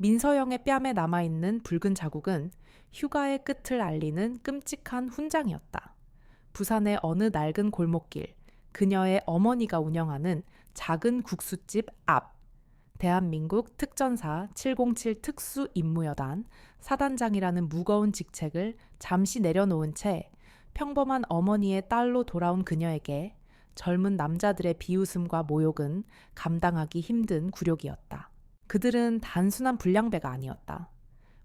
민서영의 뺨에 남아있는 붉은 자국은 휴가의 끝을 알리는 끔찍한 훈장이었다. 부산의 어느 낡은 골목길, 그녀의 어머니가 운영하는 작은 국수집 앞, 대한민국 특전사 707 특수임무여단 사단장이라는 무거운 직책을 잠시 내려놓은 채 평범한 어머니의 딸로 돌아온 그녀에게 젊은 남자들의 비웃음과 모욕은 감당하기 힘든 굴욕이었다. 그들은 단순한 불량배가 아니었다.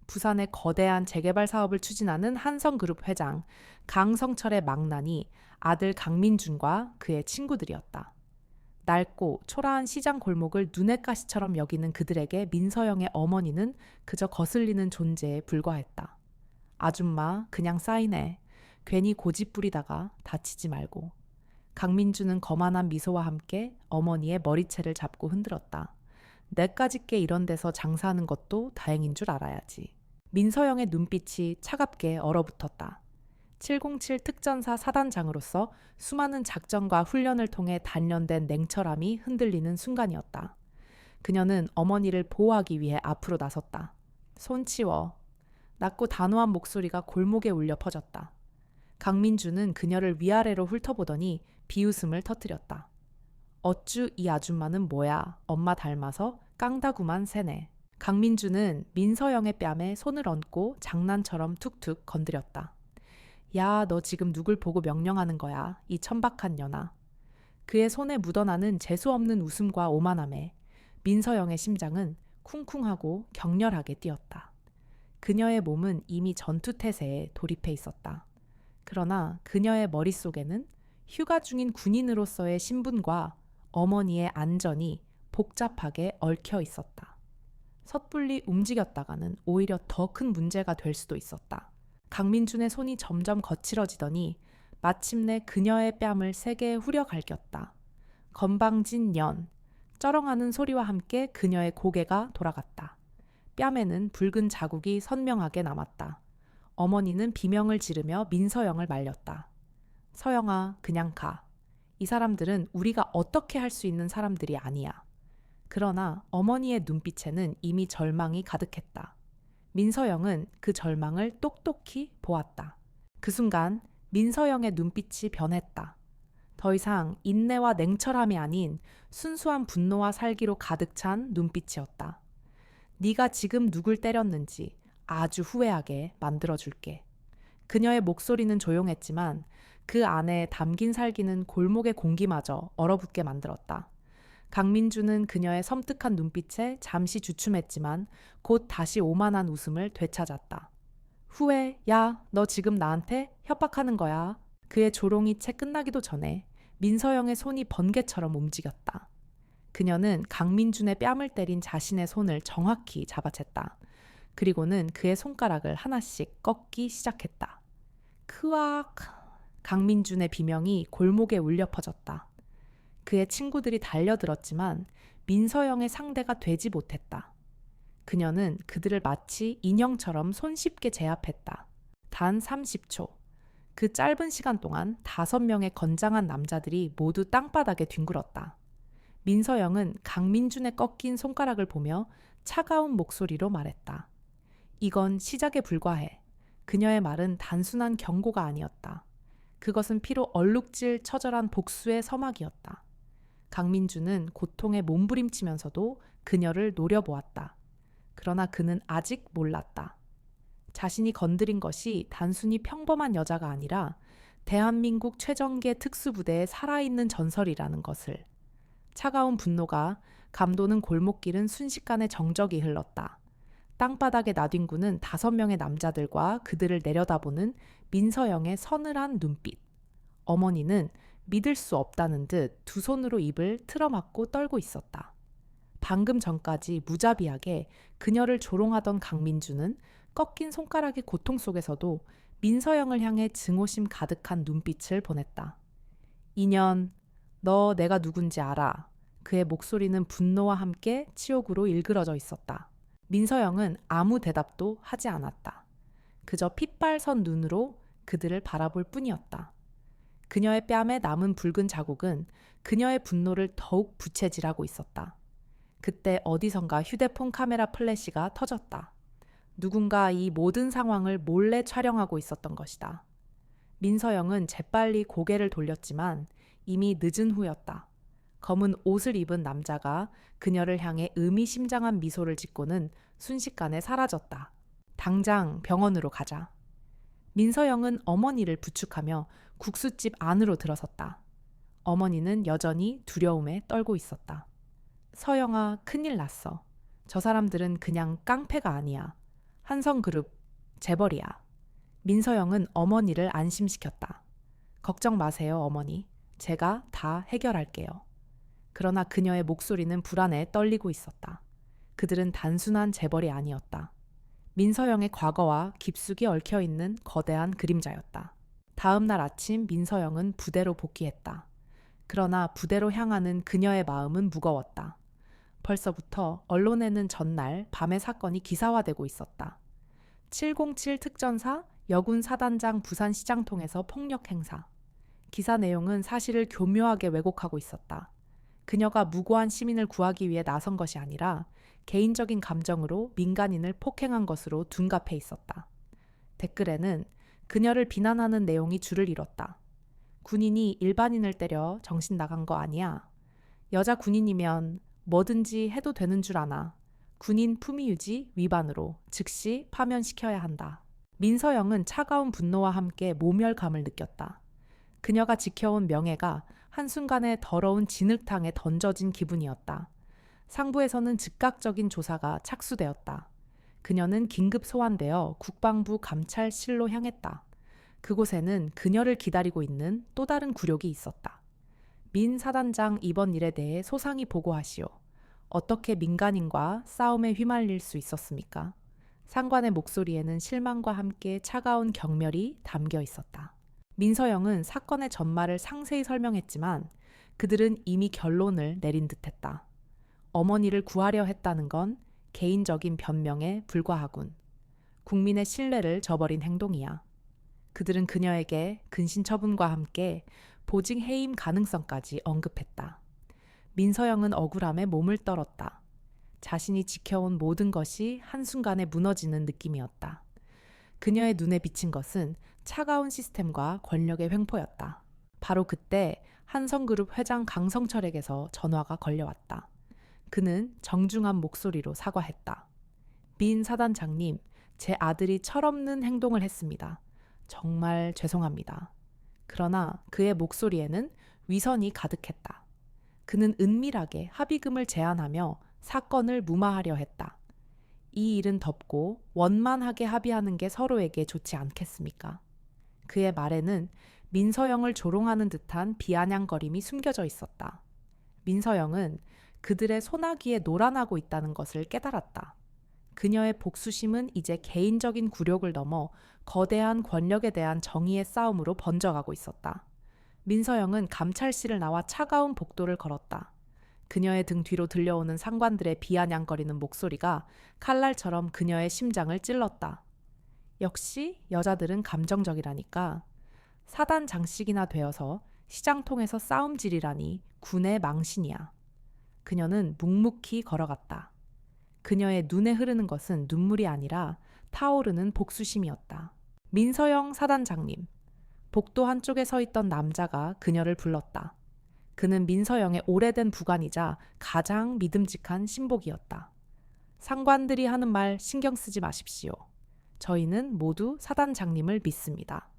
부산의 거대한 재개발 사업을 추진하는 한성그룹 회장 강성철의 망나니 아들 강민준과 그의 친구들이었다. 낡고 초라한 시장 골목을 눈엣 가시처럼 여기는 그들에게 민서영의 어머니는 그저 거슬리는 존재에 불과했다. 아줌마 그냥 싸이네. 괜히 고집 부리다가 다치지 말고. 강민주는 거만한 미소와 함께 어머니의 머리채를 잡고 흔들었다. 내까짓게 이런 데서 장사하는 것도 다행인 줄 알아야지. 민서영의 눈빛이 차갑게 얼어붙었다. 707 특전사 사단장으로서 수많은 작전과 훈련을 통해 단련된 냉철함이 흔들리는 순간이었다. 그녀는 어머니를 보호하기 위해 앞으로 나섰다. 손 치워. 낮고 단호한 목소리가 골목에 울려 퍼졌다. 강민주는 그녀를 위아래로 훑어보더니 비웃음을 터뜨렸다. 어쭈 이 아줌마는 뭐야? 엄마 닮아서 깡다구만 새네. 강민주는 민서영의 뺨에 손을 얹고 장난처럼 툭툭 건드렸다. 야, 너 지금 누굴 보고 명령하는 거야? 이 천박한 년아. 그의 손에 묻어나는 재수없는 웃음과 오만함에 민서영의 심장은 쿵쿵하고 격렬하게 뛰었다. 그녀의 몸은 이미 전투태세에 돌입해 있었다. 그러나 그녀의 머릿속에는 휴가 중인 군인으로서의 신분과 어머니의 안전이 복잡하게 얽혀 있었다. 섣불리 움직였다가는 오히려 더 큰 문제가 될 수도 있었다. 강민준의 손이 점점 거칠어지더니 마침내 그녀의 뺨을 세게 후려 갈겼다. 건방진 년, 쩌렁하는 소리와 함께 그녀의 고개가 돌아갔다. 뺨에는 붉은 자국이 선명하게 남았다. 어머니는 비명을 지르며 민서영을 말렸다. 서영아, 그냥 가. 이 사람들은 우리가 어떻게 할 수 있는 사람들이 아니야. 그러나 어머니의 눈빛에는 이미 절망이 가득했다. 민서영은 그 절망을 똑똑히 보았다. 그 순간 민서영의 눈빛이 변했다. 더 이상 인내와 냉철함이 아닌 순수한 분노와 살기로 가득 찬 눈빛이었다. 네가 지금 누굴 때렸는지 아주 후회하게 만들어줄게. 그녀의 목소리는 조용했지만 그 안에 담긴 살기는 골목의 공기마저 얼어붙게 만들었다. 강민주는 그녀의 섬뜩한 눈빛에 잠시 주춤했지만 곧 다시 오만한 웃음을 되찾았다. 후회, 야, 너 지금 나한테 협박하는 거야. 그의 조롱이 채 끝나기도 전에 민서영의 손이 번개처럼 움직였다. 그녀는 강민준의 뺨을 때린 자신의 손을 정확히 잡아챘다. 그리고는 그의 손가락을 하나씩 꺾기 시작했다. 크악! 강민준의 비명이 골목에 울려 퍼졌다. 그의 친구들이 달려들었지만 민서영의 상대가 되지 못했다. 그녀는 그들을 마치 인형처럼 손쉽게 제압했다. 단 30초. 그 짧은 시간 동안 5명의 건장한 남자들이 모두 땅바닥에 뒹굴었다. 민서영은 강민준의 꺾인 손가락을 보며 차가운 목소리로 말했다. 이건 시작에 불과해. 그녀의 말은 단순한 경고가 아니었다. 그것은 피로 얼룩질 처절한 복수의 서막이었다. 강민주는 고통에 몸부림치면서도 그녀를 노려보았다. 그러나 그는 아직 몰랐다. 자신이 건드린 것이 단순히 평범한 여자가 아니라 대한민국 최정계 특수부대의 살아있는 전설이라는 것을. 차가운 분노가 감도는 골목길은 순식간에 정적이 흘렀다. 땅바닥에 나뒹구는 5명의 남자들과 그들을 내려다보는 민서영의 서늘한 눈빛. 어머니는 믿을 수 없다는 듯 두 손으로 입을 틀어막고 떨고 있었다. 방금 전까지 무자비하게 그녀를 조롱하던 강민주는 꺾인 손가락의 고통 속에서도 민서영을 향해 증오심 가득한 눈빛을 보냈다. 인연, 너 내가 누군지 알아. 그의 목소리는 분노와 함께 치욕으로 일그러져 있었다. 민서영은 아무 대답도 하지 않았다. 그저 핏발선 눈으로 그들을 바라볼 뿐이었다. 그녀의 뺨에 남은 붉은 자국은 그녀의 분노를 더욱 부채질하고 있었다. 그때 어디선가 휴대폰 카메라 플래시가 터졌다. 누군가 이 모든 상황을 몰래 촬영하고 있었던 것이다. 민서영은 재빨리 고개를 돌렸지만 이미 늦은 후였다. 검은 옷을 입은 남자가 그녀를 향해 의미심장한 미소를 짓고는 순식간에 사라졌다. 당장 병원으로 가자. 민서영은 어머니를 부축하며 국수집 안으로 들어섰다. 어머니는 여전히 두려움에 떨고 있었다. 서영아, 큰일 났어. 저 사람들은 그냥 깡패가 아니야. 한성그룹, 재벌이야. 민서영은 어머니를 안심시켰다. 걱정 마세요, 어머니. 제가 다 해결할게요. 그러나 그녀의 목소리는 불안에 떨리고 있었다. 그들은 단순한 재벌이 아니었다. 민서영의 과거와 깊숙이 얽혀있는 거대한 그림자였다. 다음 날 아침 민서영은 부대로 복귀했다. 그러나 부대로 향하는 그녀의 마음은 무거웠다. 벌써부터 언론에는 전날 밤의 사건이 기사화되고 있었다. 707 특전사 여군 사단장 부산시장통에서 폭력 행사. 기사 내용은 사실을 교묘하게 왜곡하고 있었다. 그녀가 무고한 시민을 구하기 위해 나선 것이 아니라 개인적인 감정으로 민간인을 폭행한 것으로 둔갑해 있었다. 댓글에는 그녀를 비난하는 내용이 줄을 이뤘다. 군인이 일반인을 때려 정신 나간 거 아니야. 여자 군인이면 뭐든지 해도 되는 줄 아나. 군인 품위유지 위반으로 즉시 파면시켜야 한다. 민서영은 차가운 분노와 함께 모멸감을 느꼈다. 그녀가 지켜온 명예가 한순간에 더러운 진흙탕에 던져진 기분이었다. 상부에서는 즉각적인 조사가 착수되었다. 그녀는 긴급 소환되어 국방부 감찰실로 향했다. 그곳에는 그녀를 기다리고 있는 또 다른 굴욕이 있었다. 민 사단장, 이번 일에 대해 소상히 보고하시오. 어떻게 민간인과 싸움에 휘말릴 수 있었습니까? 상관의 목소리에는 실망과 함께 차가운 경멸이 담겨 있었다. 민서영은 사건의 전말을 상세히 설명했지만 그들은 이미 결론을 내린 듯했다. 어머니를 구하려 했다는 건 개인적인 변명에 불과하군. 국민의 신뢰를 저버린 행동이야. 그들은 그녀에게 근신처분과 함께 보직 해임 가능성까지 언급했다. 민서영은 억울함에 몸을 떨었다. 자신이 지켜온 모든 것이 한순간에 무너지는 느낌이었다. 그녀의 눈에 비친 것은 차가운 시스템과 권력의 횡포였다. 바로 그때 한성그룹 회장 강성철에게서 전화가 걸려왔다. 그는 정중한 목소리로 사과했다. 민 사단장님, 제 아들이 철없는 행동을 했습니다. 정말 죄송합니다. 그러나 그의 목소리에는 위선이 가득했다. 그는 은밀하게 합의금을 제안하며 사건을 무마하려 했다. 이 일은 덮고 원만하게 합의하는 게 서로에게 좋지 않겠습니까? 그의 말에는 민서영을 조롱하는 듯한 비아냥거림이 숨겨져 있었다. 민서영은 그들의 소나기에 놀아나고 있다는 것을 깨달았다. 그녀의 복수심은 이제 개인적인 굴욕을 넘어 거대한 권력에 대한 정의의 싸움으로 번져가고 있었다. 민서영은 감찰실을 나와 차가운 복도를 걸었다. 그녀의 등 뒤로 들려오는 상관들의 비아냥거리는 목소리가 칼날처럼 그녀의 심장을 찔렀다. 역시 여자들은 감정적이라니까. 사단 장식이나 되어서 시장통에서 싸움질이라니 군의 망신이야. 그녀는 묵묵히 걸어갔다. 그녀의 눈에 흐르는 것은 눈물이 아니라 타오르는 복수심이었다. 민서영 사단장님. 복도 한쪽에 서 있던 남자가 그녀를 불렀다. 그는 민서영의 오래된 부관이자 가장 믿음직한 신복이었다. 상관들이 하는 말 신경 쓰지 마십시오. 저희는 모두 사단장님을 믿습니다.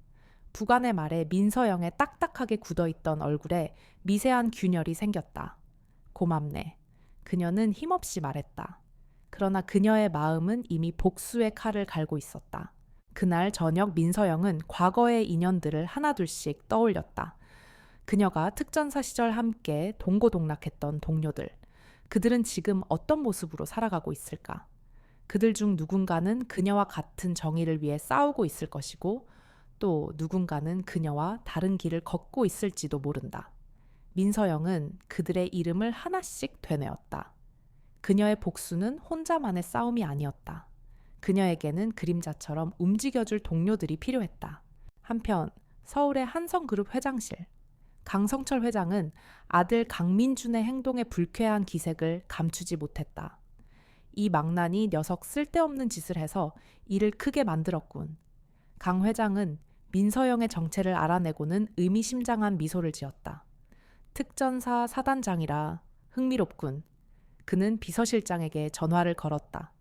부관의 말에 민서영의 딱딱하게 굳어있던 얼굴에 미세한 균열이 생겼다. 고맙네. 그녀는 힘없이 말했다. 그러나 그녀의 마음은 이미 복수의 칼을 갈고 있었다. 그날 저녁 민서영은 과거의 인연들을 하나둘씩 떠올렸다. 그녀가 특전사 시절 함께 동고동락했던 동료들. 그들은 지금 어떤 모습으로 살아가고 있을까? 그들 중 누군가는 그녀와 같은 정의를 위해 싸우고 있을 것이고 또 누군가는 그녀와 다른 길을 걷고 있을지도 모른다. 민서영은 그들의 이름을 하나씩 되뇌었다. 그녀의 복수는 혼자만의 싸움이 아니었다. 그녀에게는 그림자처럼 움직여줄 동료들이 필요했다. 한편 서울의 한성그룹 회장실. 강성철 회장은 아들 강민준의 행동에 불쾌한 기색을 감추지 못했다. 이 망나니 녀석 쓸데없는 짓을 해서 일을 크게 만들었군. 강 회장은 민서영의 정체를 알아내고는 의미심장한 미소를 지었다. 특전사 사단장이라 흥미롭군. 그는 비서실장에게 전화를 걸었다.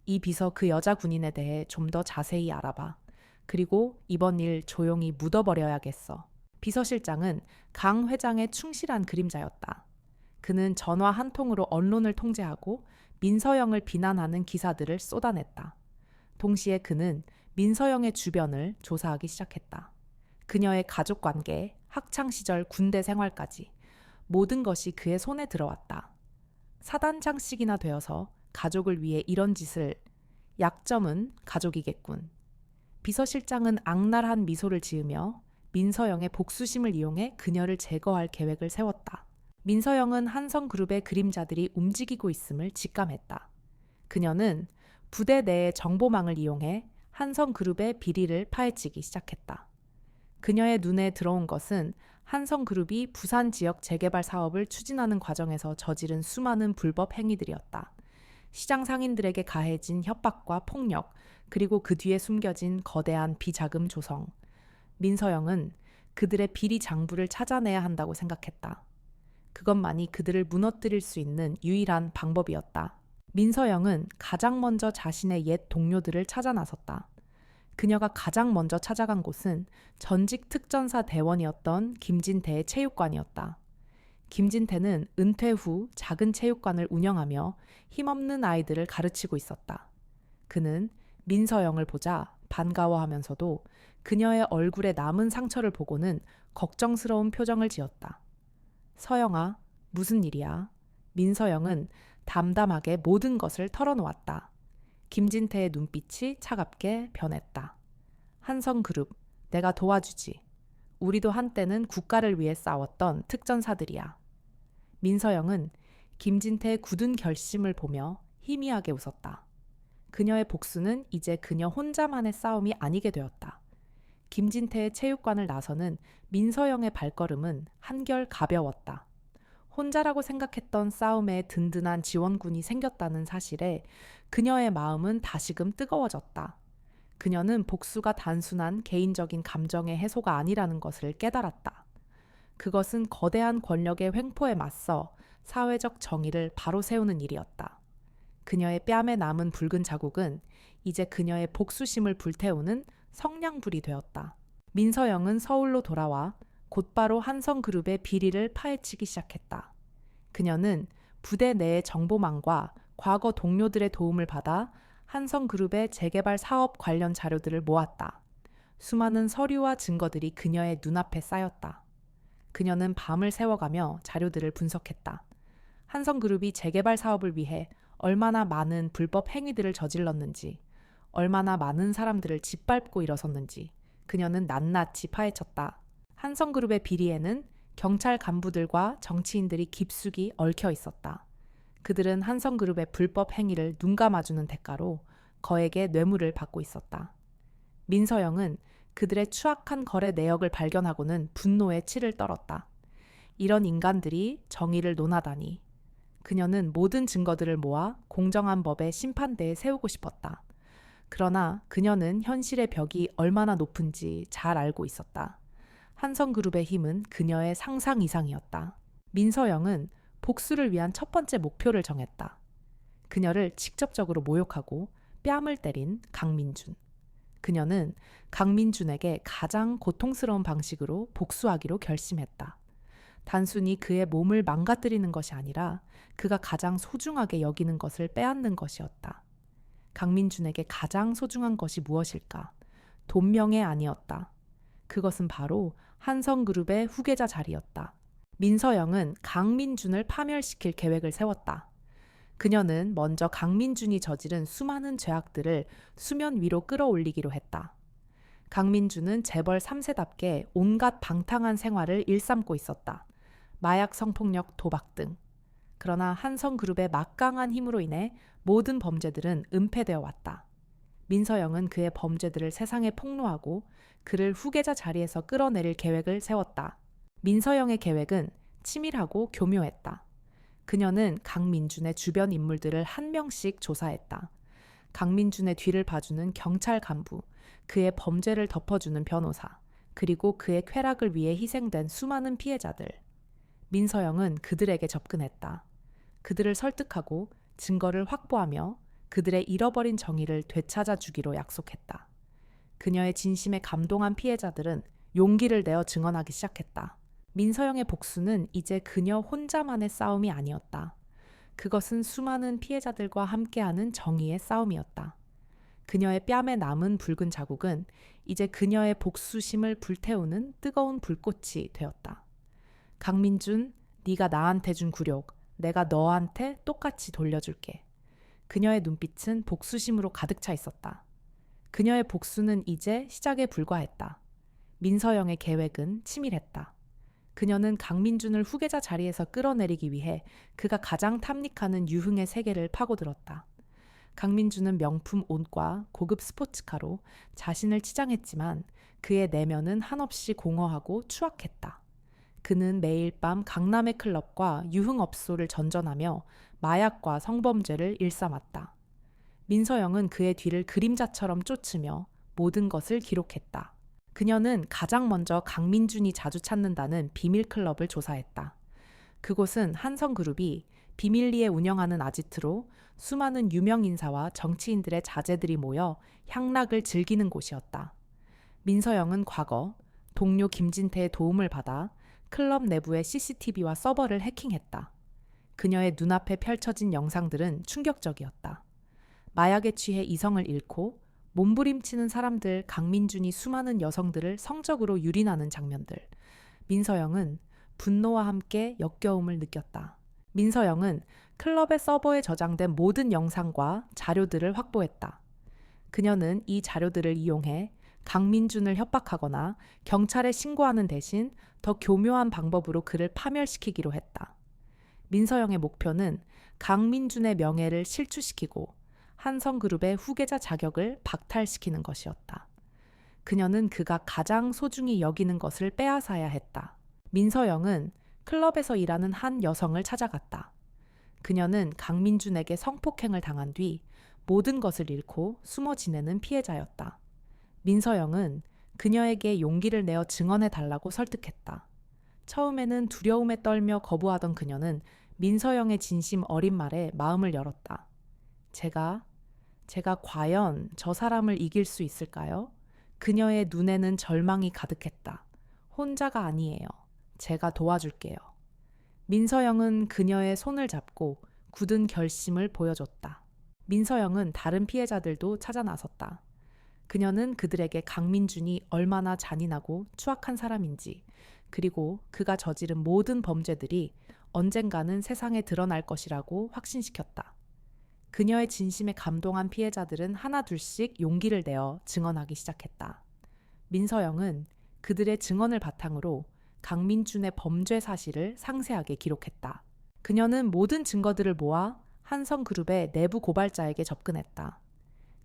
이 비서 그 여자 군인에 대해 좀 더 자세히 알아봐. 그리고 이번 일 조용히 묻어버려야겠어. 비서실장은 강 회장의 충실한 그림자였다. 그는 전화 한 통으로 언론을 통제하고 민서영을 비난하는 기사들을 쏟아냈다. 동시에 그는 민서영의 주변을 조사하기 시작했다. 그녀의 가족관계, 학창시절 군대 생활까지 모든 것이 그의 손에 들어왔다. 사단장씩이나 되어서 가족을 위해 이런 짓을, 약점은 가족이겠군. 비서실장은 악랄한 미소를 지으며 민서영의 복수심을 이용해 그녀를 제거할 계획을 세웠다. 민서영은 한성그룹의 그림자들이 움직이고 있음을 직감했다. 그녀는 부대 내의 정보망을 이용해 한성그룹의 비리를 파헤치기 시작했다. 그녀의 눈에 들어온 것은 한성그룹이 부산 지역 재개발 사업을 추진하는 과정에서 저지른 수많은 불법 행위들이었다. 시장 상인들에게 가해진 협박과 폭력, 그리고 그 뒤에 숨겨진 거대한 비자금 조성. 민서영은 그들의 비리 장부를 찾아내야 한다고 생각했다. 그것만이 그들을 무너뜨릴 수 있는 유일한 방법이었다. 민서영은 가장 먼저 자신의 옛 동료들을 찾아 나섰다. 그녀가 가장 먼저 찾아간 곳은 전직 특전사 대원이었던 김진태의 체육관이었다. 김진태는 은퇴 후 작은 체육관을 운영하며 힘없는 아이들을 가르치고 있었다. 그는 민서영을 보자 반가워하면서도 그녀의 얼굴에 남은 상처를 보고는 걱정스러운 표정을 지었다. 서영아, 무슨 일이야? 민서영은 담담하게 모든 것을 털어놓았다. 김진태의 눈빛이 차갑게 변했다. 한성그룹, 내가 도와주지. 우리도 한때는 국가를 위해 싸웠던 특전사들이야. 민서영은 김진태의 굳은 결심을 보며 희미하게 웃었다. 그녀의 복수는 이제 그녀 혼자만의 싸움이 아니게 되었다. 김진태의 체육관을 나서는 민서영의 발걸음은 한결 가벼웠다. 혼자라고 생각했던 싸움에 든든한 지원군이 생겼다는 사실에 그녀의 마음은 다시금 뜨거워졌다. 그녀는 복수가 단순한 개인적인 감정의 해소가 아니라는 것을 깨달았다. 그것은 거대한 권력의 횡포에 맞서 사회적 정의를 바로 세우는 일이었다. 그녀의 뺨에 남은 붉은 자국은 이제 그녀의 복수심을 불태우는 성냥불이 되었다. 민서영은 서울로 돌아와 곧바로 한성그룹의 비리를 파헤치기 시작했다. 그녀는 부대 내의 정보망과 과거 동료들의 도움을 받아 한성그룹의 재개발 사업 관련 자료들을 모았다. 수많은 서류와 증거들이 그녀의 눈앞에 쌓였다. 그녀는 밤을 새워가며 자료들을 분석했다. 한성그룹이 재개발 사업을 위해 얼마나 많은 불법 행위들을 저질렀는지, 얼마나 많은 사람들을 짓밟고 일어섰는지 그녀는 낱낱이 파헤쳤다. 한성그룹의 비리에는 경찰 간부들과 정치인들이 깊숙이 얽혀 있었다. 그들은 한성그룹의 불법 행위를 눈감아주는 대가로 거액의 뇌물을 받고 있었다. 민서영은 그들의 추악한 거래 내역을 발견하고는 분노에 치를 떨었다. 이런 인간들이 정의를 논하다니. 그녀는 모든 증거들을 모아 공정한 법의 심판대에 세우고 싶었다. 그러나 그녀는 현실의 벽이 얼마나 높은지 잘 알고 있었다. 한성그룹의 힘은 그녀의 상상 이상이었다. 민서영은 복수를 위한 첫 번째 목표를 정했다. 그녀를 직접적으로 모욕하고 뺨을 때린 강민준. 그녀는 강민준에게 가장 고통스러운 방식으로 복수하기로 결심했다. 단순히 그의 몸을 망가뜨리는 것이 아니라 그가 가장 소중하게 여기는 것을 빼앗는 것이었다. 강민준에게 가장 소중한 것이 무엇일까? 돈명예 아니었다. 그것은 바로 한성그룹의 후계자 자리였다. 민서영은 강민준을 파멸시킬 계획을 세웠다. 그녀는 먼저 강민준이 저지른 수많은 죄악들을 수면 위로 끌어올리기로 했다. 강민준은 재벌 3세답게 온갖 방탕한 생활을 일삼고 있었다. 마약 성폭력, 도박 등. 그러나 한성그룹의 막강한 힘으로 인해 모든 범죄들은 은폐되어 왔다. 민서영은 그의 범죄들을 세상에 폭로하고 그를 후계자 자리에서 끌어내릴 계획을 세웠다. 민서영의 계획은 치밀하고 교묘했다. 그녀는 강민준의 주변 인물들을 한 명씩 조사했다. 강민준의 뒤를 봐주는 경찰 간부, 그의 범죄를 덮어주는 변호사, 그리고 그의 쾌락을 위해 희생된 수많은 피해자들. 민서영은 그들에게 접근했다. 그들을 설득하고 증거를 확보하며 그들의 잃어버린 정의를 되찾아 주기로 약속했다. 그녀의 진심에 감동한 피해자들은 용기를 내어 증언하기 시작했다. 민서영의 복수는 이제 그녀 혼자만의 싸움이 아니었다. 그것은 수많은 피해자들과 함께하는 정의의 싸움이었다. 그녀의 뺨에 남은 붉은 자국은 이제 그녀의 복수심을 불태우는 뜨거운 불꽃이 되었다. 강민준, 네가 나한테 준 굴욕, 내가 너한테 똑같이 돌려줄게. 그녀의 눈빛은 복수심으로 가득 차 있었다. 그녀의 복수는 이제 시작에 불과했다. 민서영의 계획은 치밀했다. 그녀는 강민준을 후계자 자리에서 끌어내리기 위해 그가 가장 탐닉하는 유흥의 세계를 파고들었다. 강민준은 명품 옷과 고급 스포츠카로 자신을 치장했지만 그의 내면은 한없이 공허하고 추악했다. 그는 매일 밤 강남의 클럽과 유흥업소를 전전하며 마약과 성범죄를 일삼았다. 민서영은 그의 뒤를 그림자처럼 쫓으며 모든 것을 기록했다. 그녀는 가장 먼저 강민준이 자주 찾는다는 비밀클럽을 조사했다. 그곳은 한성그룹이 비밀리에 운영하는 아지트로 수많은 유명 인사와 정치인들의 자제들이 모여 향락을 즐기는 곳이었다. 민서영은 과거 동료 김진태의 도움을 받아 클럽 내부의 CCTV와 서버를 해킹했다. 그녀의 눈앞에 펼쳐진 영상들은 충격적이었다. 마약에 취해 이성을 잃고 몸부림치는 사람들 강민준이 수많은 여성들을 성적으로 유린하는 장면들. 민서영은 분노와 함께 역겨움을 느꼈다. 민서영은 클럽의 서버에 저장된 모든 영상과 자료들을 확보했다. 그녀는 이 자료들을 이용해 강민준을 협박하거나 경찰에 신고하는 대신 더 교묘한 방법으로 그를 파멸시키기로 했다. 민서영의 목표는 강민준의 명예를 실추시키고 한성그룹의 후계자 자격을 박탈시키는 것이었다. 그녀는 그가 가장 소중히 여기는 것을 빼앗아야 했다. 민서영은 클럽에서 일하는 한 여성을 찾아갔다. 그녀는 강민준에게 성폭행을 당한 뒤 모든 것을 잃고 숨어 지내는 피해자였다. 민서영은 그녀에게 용기를 내어 증언해달라고 설득했다. 처음에는 두려움에 떨며 거부하던 그녀는 민서영의 진심 어린 말에 마음을 열었다. 제가 과연 저 사람을 이길 수 있을까요? 그녀의 눈에는 절망이 가득했다. 혼자가 아니에요. 제가 도와줄게요. 민서영은 그녀의 손을 잡고 굳은 결심을 보여줬다. 민서영은 다른 피해자들도 찾아 나섰다. 그녀는 그들에게 강민준이 얼마나 잔인하고 추악한 사람인지, 그리고 그가 저지른 모든 범죄들이 언젠가는 세상에 드러날 것이라고 확신시켰다. 그녀의 진심에 감동한 피해자들은 하나둘씩 용기를 내어 증언하기 시작했다. 민서영은 그들의 증언을 바탕으로 강민준의 범죄 사실을 상세하게 기록했다. 그녀는 모든 증거들을 모아 한성그룹의 내부 고발자에게 접근했다.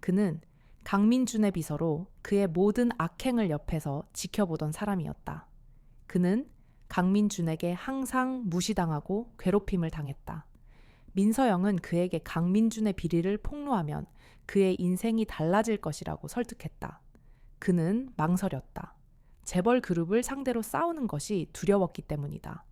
그는 강민준의 비서로 그의 모든 악행을 옆에서 지켜보던 사람이었다. 그는 강민준에게 항상 무시당하고 괴롭힘을 당했다. 민서영은 그에게 강민준의 비리를 폭로하면 그의 인생이 달라질 것이라고 설득했다. 그는 망설였다. 재벌 그룹을 상대로 싸우는 것이 두려웠기 때문이다.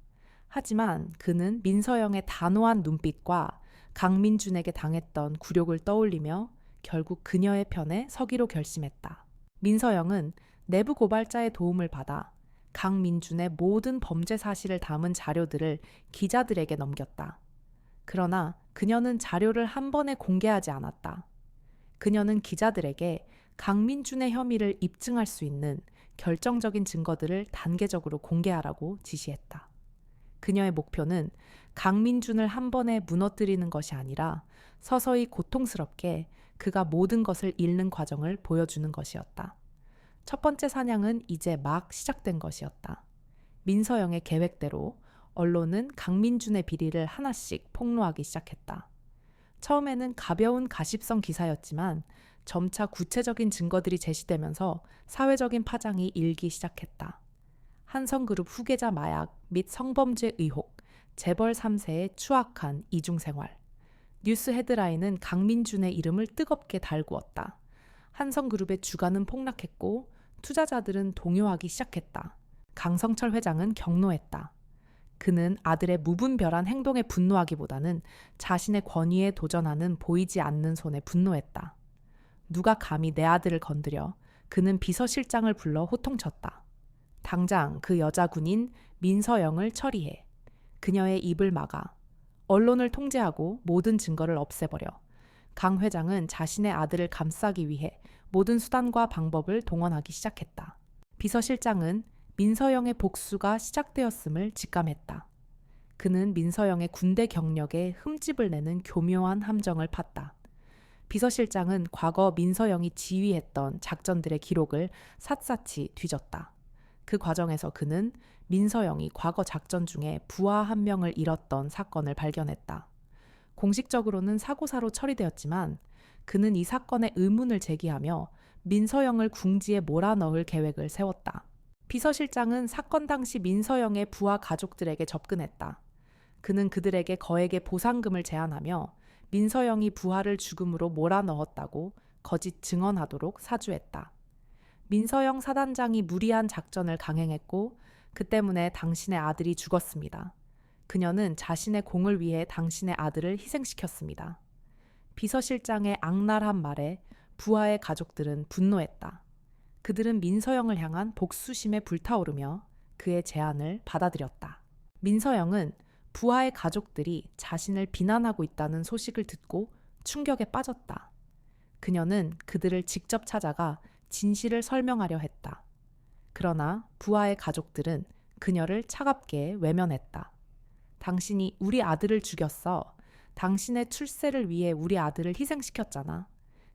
하지만 그는 민서영의 단호한 눈빛과 강민준에게 당했던 굴욕을 떠올리며 결국 그녀의 편에 서기로 결심했다. 민서영은 내부 고발자의 도움을 받아 강민준의 모든 범죄 사실을 담은 자료들을 기자들에게 넘겼다. 그러나 그녀는 자료를 한 번에 공개하지 않았다. 그녀는 기자들에게 강민준의 혐의를 입증할 수 있는 결정적인 증거들을 단계적으로 공개하라고 지시했다. 그녀의 목표는 강민준을 한 번에 무너뜨리는 것이 아니라 서서히 고통스럽게 그가 모든 것을 잃는 과정을 보여주는 것이었다. 첫 번째 사냥은 이제 막 시작된 것이었다. 민서영의 계획대로 언론은 강민준의 비리를 하나씩 폭로하기 시작했다. 처음에는 가벼운 가십성 기사였지만 점차 구체적인 증거들이 제시되면서 사회적인 파장이 일기 시작했다. 한성그룹 후계자 마약 및 성범죄 의혹, 재벌 3세의 추악한 이중생활. 뉴스 헤드라인은 강민준의 이름을 뜨겁게 달구었다. 한성그룹의 주가는 폭락했고 투자자들은 동요하기 시작했다. 강성철 회장은 격노했다. 그는 아들의 무분별한 행동에 분노하기보다는 자신의 권위에 도전하는 보이지 않는 손에 분노했다. 누가 감히 내 아들을 건드려. 그는 비서실장을 불러 호통쳤다. 당장 그 여자 군인 민서영을 처리해. 그녀의 입을 막아. 언론을 통제하고 모든 증거를 없애버려. 강 회장은 자신의 아들을 감싸기 위해 모든 수단과 방법을 동원하기 시작했다. 비서실장은 민서영의 복수가 시작되었음을 직감했다. 그는 민서영의 군대 경력에 흠집을 내는 교묘한 함정을 팠다. 비서실장은 과거 민서영이 지휘했던 작전들의 기록을 샅샅이 뒤졌다. 그 과정에서 그는 민서영이 과거 작전 중에 부하 한 명을 잃었던 사건을 발견했다. 공식적으로는 사고사로 처리되었지만 그는 이 사건에 의문을 제기하며 민서영을 궁지에 몰아넣을 계획을 세웠다. 비서실장은 사건 당시 민서영의 부하 가족들에게 접근했다. 그는 그들에게 거액의 보상금을 제안하며 민서영이 부하를 죽음으로 몰아넣었다고 거짓 증언하도록 사주했다. 민서영 사단장이 무리한 작전을 강행했고 그 때문에 당신의 아들이 죽었습니다. 그녀는 자신의 공을 위해 당신의 아들을 희생시켰습니다. 비서실장의 악랄한 말에 부하의 가족들은 분노했다. 그들은 민서영을 향한 복수심에 불타오르며 그의 제안을 받아들였다. 민서영은 부하의 가족들이 자신을 비난하고 있다는 소식을 듣고 충격에 빠졌다. 그녀는 그들을 직접 찾아가 진실을 설명하려 했다. 그러나 부하의 가족들은 그녀를 차갑게 외면했다. 당신이 우리 아들을 죽였어. 당신의 출세를 위해 우리 아들을 희생시켰잖아.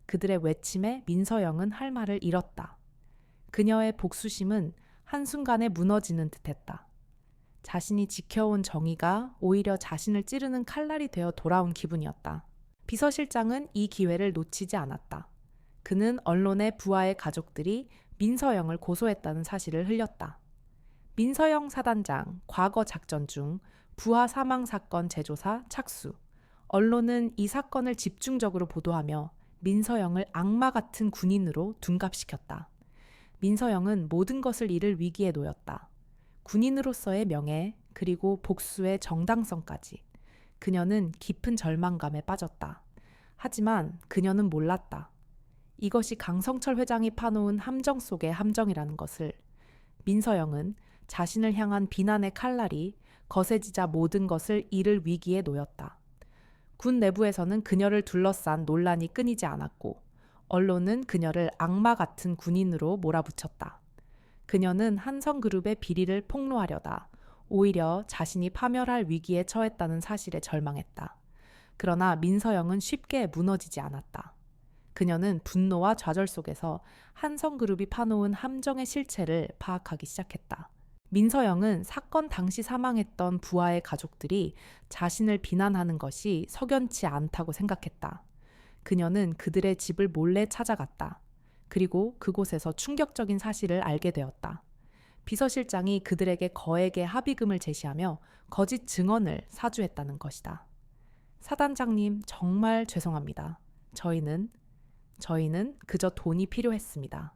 그들의 외침에 민서영은 할 말을 잃었다. 그녀의 복수심은 한순간에 무너지는 듯했다. 자신이 지켜온 정의가 오히려 자신을 찌르는 칼날이 되어 돌아온 기분이었다. 비서실장은 이 기회를 놓치지 않았다. 그는 언론에 부하의 가족들이 민서영을 고소했다는 사실을 흘렸다. 민서영 사단장 과거 작전 중 부하 사망 사건 재조사 착수. 언론은 이 사건을 집중적으로 보도하며 민서영을 악마 같은 군인으로 둔갑시켰다. 민서영은 모든 것을 잃을 위기에 놓였다. 군인으로서의 명예, 그리고 복수의 정당성까지. 그녀는 깊은 절망감에 빠졌다. 하지만 그녀는 몰랐다. 이것이 강성철 회장이 파놓은 함정 속의 함정이라는 것을. 민서영은 자신을 향한 비난의 칼날이 거세지자 모든 것을 잃을 위기에 놓였다. 군 내부에서는 그녀를 둘러싼 논란이 끊이지 않았고 언론은 그녀를 악마 같은 군인으로 몰아붙였다. 그녀는 한성그룹의 비리를 폭로하려다 오히려 자신이 파멸할 위기에 처했다는 사실에 절망했다. 그러나 민서영은 쉽게 무너지지 않았다. 그녀는 분노와 좌절 속에서 한성그룹이 파놓은 함정의 실체를 파악하기 시작했다. 민서영은 사건 당시 사망했던 부하의 가족들이 자신을 비난하는 것이 석연치 않다고 생각했다. 그녀는 그들의 집을 몰래 찾아갔다. 그리고 그곳에서 충격적인 사실을 알게 되었다. 비서실장이 그들에게 거액의 합의금을 제시하며 거짓 증언을 사주했다는 것이다. 사단장님, 정말 죄송합니다. 저희는 그저 돈이 필요했습니다.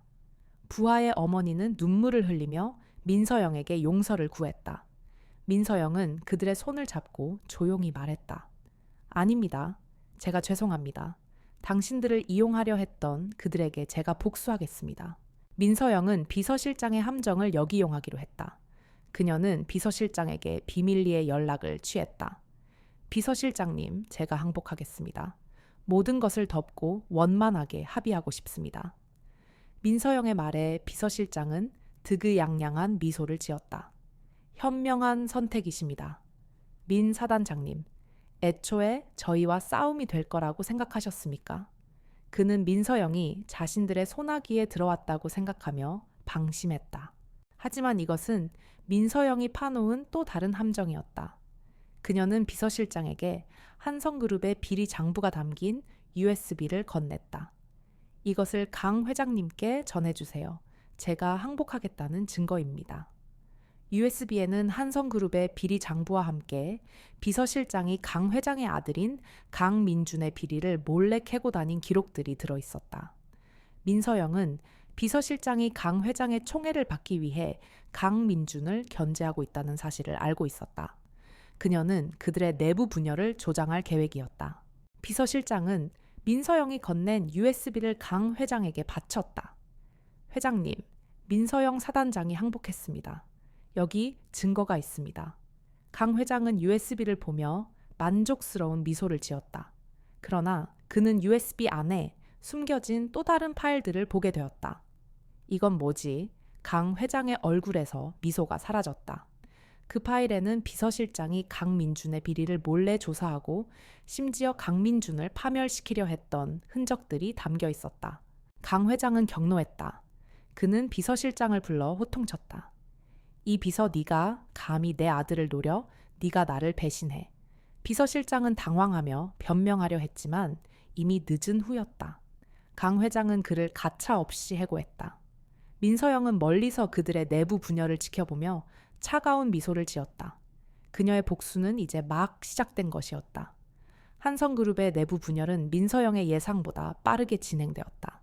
부하의 어머니는 눈물을 흘리며 민서영에게 용서를 구했다. 민서영은 그들의 손을 잡고 조용히 말했다. 아닙니다. 제가 죄송합니다. 당신들을 이용하려 했던 그들에게 제가 복수하겠습니다. 민서영은 비서실장의 함정을 역이용하기로 했다. 그녀는 비서실장에게 비밀리에 연락을 취했다. 비서실장님, 제가 항복하겠습니다. 모든 것을 덮고 원만하게 합의하고 싶습니다. 민서영의 말에 비서실장은 득의양양한 미소를 지었다. 현명한 선택이십니다. 민 사단장님, 애초에 저희와 싸움이 될 거라고 생각하셨습니까? 그는 민서영이 자신들의 소나기에 들어왔다고 생각하며 방심했다. 하지만 이것은 민서영이 파놓은 또 다른 함정이었다. 그녀는 비서실장에게 한성그룹의 비리 장부가 담긴 USB를 건넸다. 이것을 강 회장님께 전해주세요. 제가 항복하겠다는 증거입니다. USB에는 한성그룹의 비리 장부와 함께 비서실장이 강 회장의 아들인 강민준의 비리를 몰래 캐고 다닌 기록들이 들어있었다. 민서영은 비서실장이 강 회장의 총애를 받기 위해 강민준을 견제하고 있다는 사실을 알고 있었다. 그녀는 그들의 내부 분열을 조장할 계획이었다. 비서실장은 민서영이 건넨 USB를 강 회장에게 바쳤다. 회장님, 민서영 사단장이 항복했습니다. 여기 증거가 있습니다. 강 회장은 USB를 보며 만족스러운 미소를 지었다. 그러나 그는 USB 안에 숨겨진 또 다른 파일들을 보게 되었다. 이건 뭐지? 강 회장의 얼굴에서 미소가 사라졌다. 그 파일에는 비서실장이 강민준의 비리를 몰래 조사하고 심지어 강민준을 파멸시키려 했던 흔적들이 담겨 있었다. 강 회장은 격노했다. 그는 비서실장을 불러 호통쳤다. 이 비서 네가 감히 내 아들을 노려 네가 나를 배신해. 비서실장은 당황하며 변명하려 했지만 이미 늦은 후였다. 강 회장은 그를 가차없이 해고했다. 민서영은 멀리서 그들의 내부 분열을 지켜보며 차가운 미소를 지었다. 그녀의 복수는 이제 막 시작된 것이었다. 한성그룹의 내부 분열은 민서영의 예상보다 빠르게 진행되었다.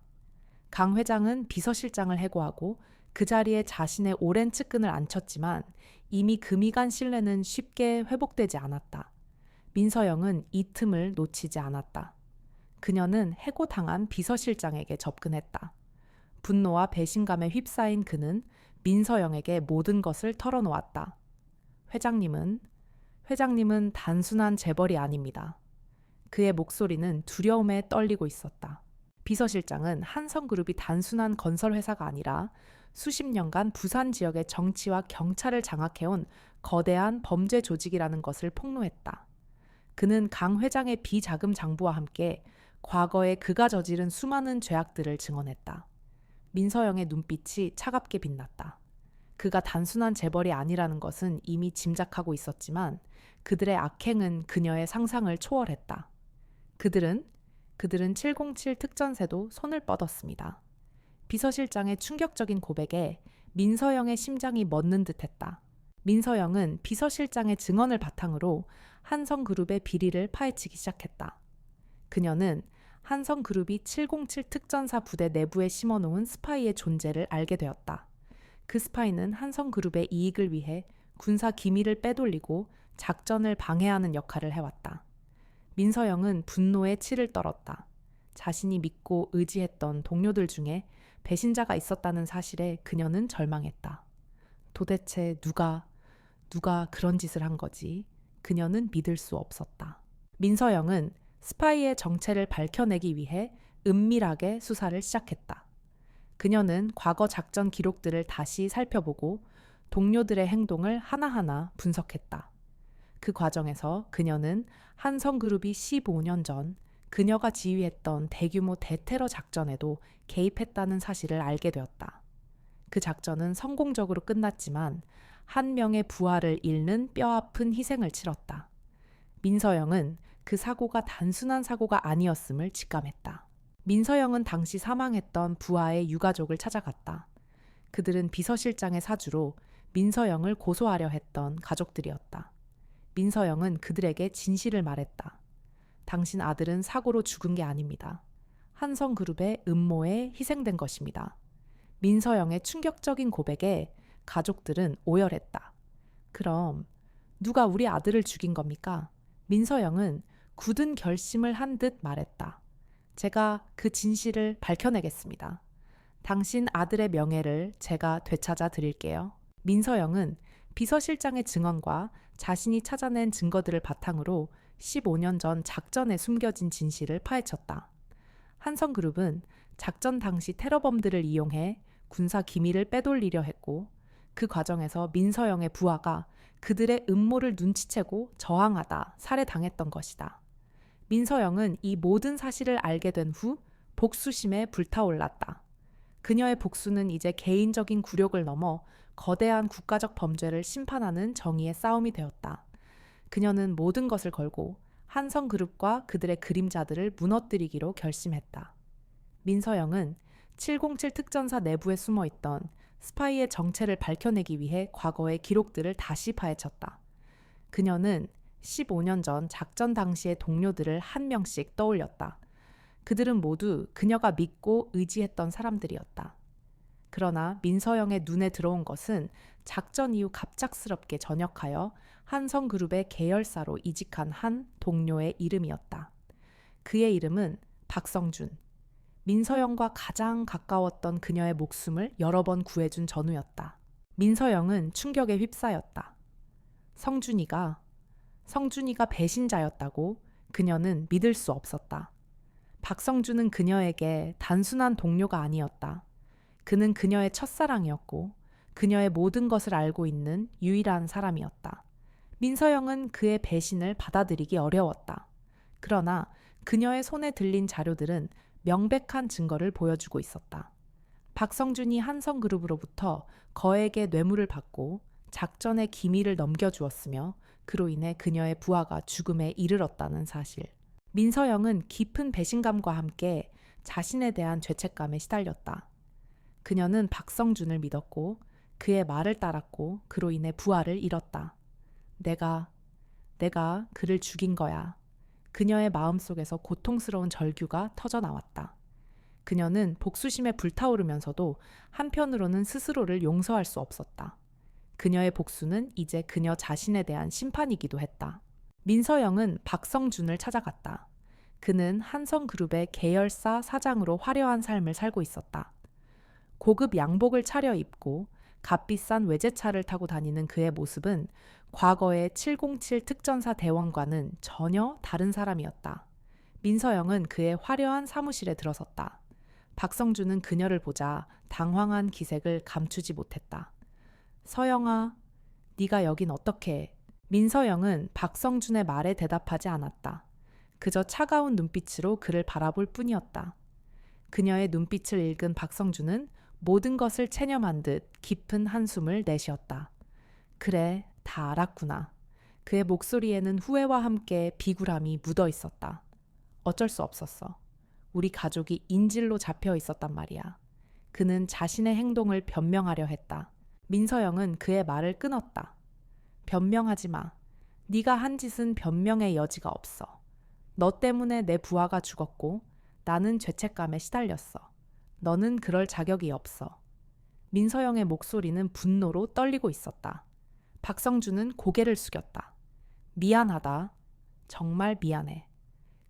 강 회장은 비서실장을 해고하고 그 자리에 자신의 오랜 측근을 앉혔지만 이미 금이 간 신뢰는 쉽게 회복되지 않았다. 민서영은 이 틈을 놓치지 않았다. 그녀는 해고당한 비서실장에게 접근했다. 분노와 배신감에 휩싸인 그는 민서영에게 모든 것을 털어놓았다. 회장님은 단순한 재벌이 아닙니다. 그의 목소리는 두려움에 떨리고 있었다. 비서실장은 한성그룹이 단순한 건설회사가 아니라 수십 년간 부산 지역의 정치와 경찰을 장악해온 거대한 범죄 조직이라는 것을 폭로했다. 그는 강 회장의 비자금 장부와 함께 과거에 그가 저지른 수많은 죄악들을 증언했다. 민서영의 눈빛이 차갑게 빛났다. 그가 단순한 재벌이 아니라는 것은 이미 짐작하고 있었지만 그들의 악행은 그녀의 상상을 초월했다. 그들은 707 특전사도 손을 뻗었습니다. 비서실장의 충격적인 고백에 민서영의 심장이 멎는 듯했다. 민서영은 비서실장의 증언을 바탕으로 한성그룹의 비리를 파헤치기 시작했다. 그녀는 한성그룹이 707 특전사 부대 내부에 심어놓은 스파이의 존재를 알게 되었다. 그 스파이는 한성그룹의 이익을 위해 군사 기밀을 빼돌리고 작전을 방해하는 역할을 해왔다. 민서영은 분노에 치를 떨었다. 자신이 믿고 의지했던 동료들 중에 배신자가 있었다는 사실에 그녀는 절망했다. 도대체 누가 그런 짓을 한 거지? 그녀는 믿을 수 없었다. 민서영은 스파이의 정체를 밝혀내기 위해 은밀하게 수사를 시작했다. 그녀는 과거 작전 기록들을 다시 살펴보고 동료들의 행동을 하나하나 분석했다. 그 과정에서 그녀는 한성그룹이 15년 전 그녀가 지휘했던 대규모 대테러 작전에도 개입했다는 사실을 알게 되었다. 그 작전은 성공적으로 끝났지만 한 명의 부하를 잃는 뼈아픈 희생을 치렀다. 민서영은 그 사고가 단순한 사고가 아니었음을 직감했다. 민서영은 당시 사망했던 부하의 유가족을 찾아갔다. 그들은 비서실장의 사주로 민서영을 고소하려 했던 가족들이었다. 민서영은 그들에게 진실을 말했다. 당신 아들은 사고로 죽은 게 아닙니다. 한성그룹의 음모에 희생된 것입니다. 민서영의 충격적인 고백에 가족들은 오열했다. 그럼 누가 우리 아들을 죽인 겁니까? 민서영은 굳은 결심을 한 듯 말했다. 제가 그 진실을 밝혀내겠습니다. 당신 아들의 명예를 제가 되찾아 드릴게요. 민서영은 비서실장의 증언과 자신이 찾아낸 증거들을 바탕으로 15년 전 작전에 숨겨진 진실을 파헤쳤다. 한성그룹은 작전 당시 테러범들을 이용해 군사 기밀을 빼돌리려 했고 그 과정에서 민서영의 부하가 그들의 음모를 눈치채고 저항하다 살해당했던 것이다. 민서영은 이 모든 사실을 알게 된 후 복수심에 불타올랐다. 그녀의 복수는 이제 개인적인 굴욕을 넘어 거대한 국가적 범죄를 심판하는 정의의 싸움이 되었다. 그녀는 모든 것을 걸고 한성그룹과 그들의 그림자들을 무너뜨리기로 결심했다. 민서영은 707 특전사 내부에 숨어있던 스파이의 정체를 밝혀내기 위해 과거의 기록들을 다시 파헤쳤다. 그녀는 15년 전 작전 당시의 동료들을 한 명씩 떠올렸다. 그들은 모두 그녀가 믿고 의지했던 사람들이었다. 그러나 민서영의 눈에 들어온 것은 작전 이후 갑작스럽게 전역하여 한성그룹의 계열사로 이직한 한 동료의 이름이었다. 그의 이름은 박성준. 민서영과 가장 가까웠던 그녀의 목숨을 여러 번 구해준 전우였다. 민서영은 충격에 휩싸였다. 성준이가 배신자였다고 그녀는 믿을 수 없었다. 박성준은 그녀에게 단순한 동료가 아니었다. 그는 그녀의 첫사랑이었고 그녀의 모든 것을 알고 있는 유일한 사람이었다. 민서영은 그의 배신을 받아들이기 어려웠다. 그러나 그녀의 손에 들린 자료들은 명백한 증거를 보여주고 있었다. 박성준이 한성그룹으로부터 거액의 뇌물을 받고 작전의 기밀을 넘겨주었으며 그로 인해 그녀의 부하가 죽음에 이르렀다는 사실. 민서영은 깊은 배신감과 함께 자신에 대한 죄책감에 시달렸다. 그녀는 박성준을 믿었고 그의 말을 따랐고 그로 인해 부하를 잃었다. 내가 그를 죽인 거야. 그녀의 마음속에서 고통스러운 절규가 터져 나왔다. 그녀는 복수심에 불타오르면서도 한편으로는 스스로를 용서할 수 없었다. 그녀의 복수는 이제 그녀 자신에 대한 심판이기도 했다. 민서영은 박성준을 찾아갔다. 그는 한성그룹의 계열사 사장으로 화려한 삶을 살고 있었다. 고급 양복을 차려입고 값비싼 외제차를 타고 다니는 그의 모습은 과거의 707 특전사 대원과는 전혀 다른 사람이었다. 민서영은 그의 화려한 사무실에 들어섰다. 박성준은 그녀를 보자 당황한 기색을 감추지 못했다. 서영아, 네가 여긴 어떻게 해? 민서영은 박성준의 말에 대답하지 않았다. 그저 차가운 눈빛으로 그를 바라볼 뿐이었다. 그녀의 눈빛을 읽은 박성준은 모든 것을 체념한 듯 깊은 한숨을 내쉬었다. 그래, 다 알았구나. 그의 목소리에는 후회와 함께 비굴함이 묻어 있었다. 어쩔 수 없었어. 우리 가족이 인질로 잡혀 있었단 말이야. 그는 자신의 행동을 변명하려 했다. 민서영은 그의 말을 끊었다. 변명하지 마. 네가 한 짓은 변명의 여지가 없어. 너 때문에 내 부하가 죽었고 나는 죄책감에 시달렸어. 너는 그럴 자격이 없어. 민서영의 목소리는 분노로 떨리고 있었다. 박성준은 고개를 숙였다. 미안하다. 정말 미안해.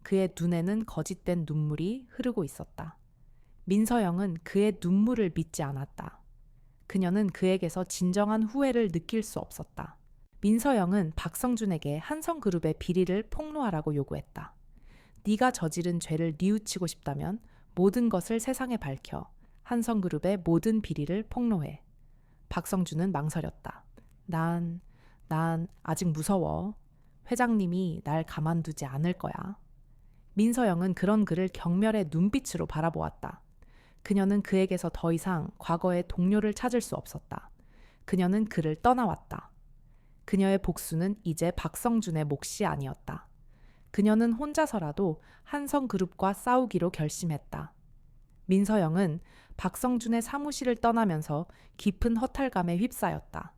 그의 눈에는 거짓된 눈물이 흐르고 있었다. 민서영은 그의 눈물을 믿지 않았다. 그녀는 그에게서 진정한 후회를 느낄 수 없었다. 민서영은 박성준에게 한성그룹의 비리를 폭로하라고 요구했다. 네가 저지른 죄를 뉘우치고 싶다면 모든 것을 세상에 밝혀 한성그룹의 모든 비리를 폭로해. 박성준은 망설였다. 난 아직 무서워. 회장님이 날 가만두지 않을 거야. 민서영은 그런 그를 경멸의 눈빛으로 바라보았다. 그녀는 그에게서 더 이상 과거의 동료를 찾을 수 없었다. 그녀는 그를 떠나왔다. 그녀의 복수는 이제 박성준의 몫이 아니었다. 그녀는 혼자서라도 한성그룹과 싸우기로 결심했다. 민서영은 박성준의 사무실을 떠나면서 깊은 허탈감에 휩싸였다.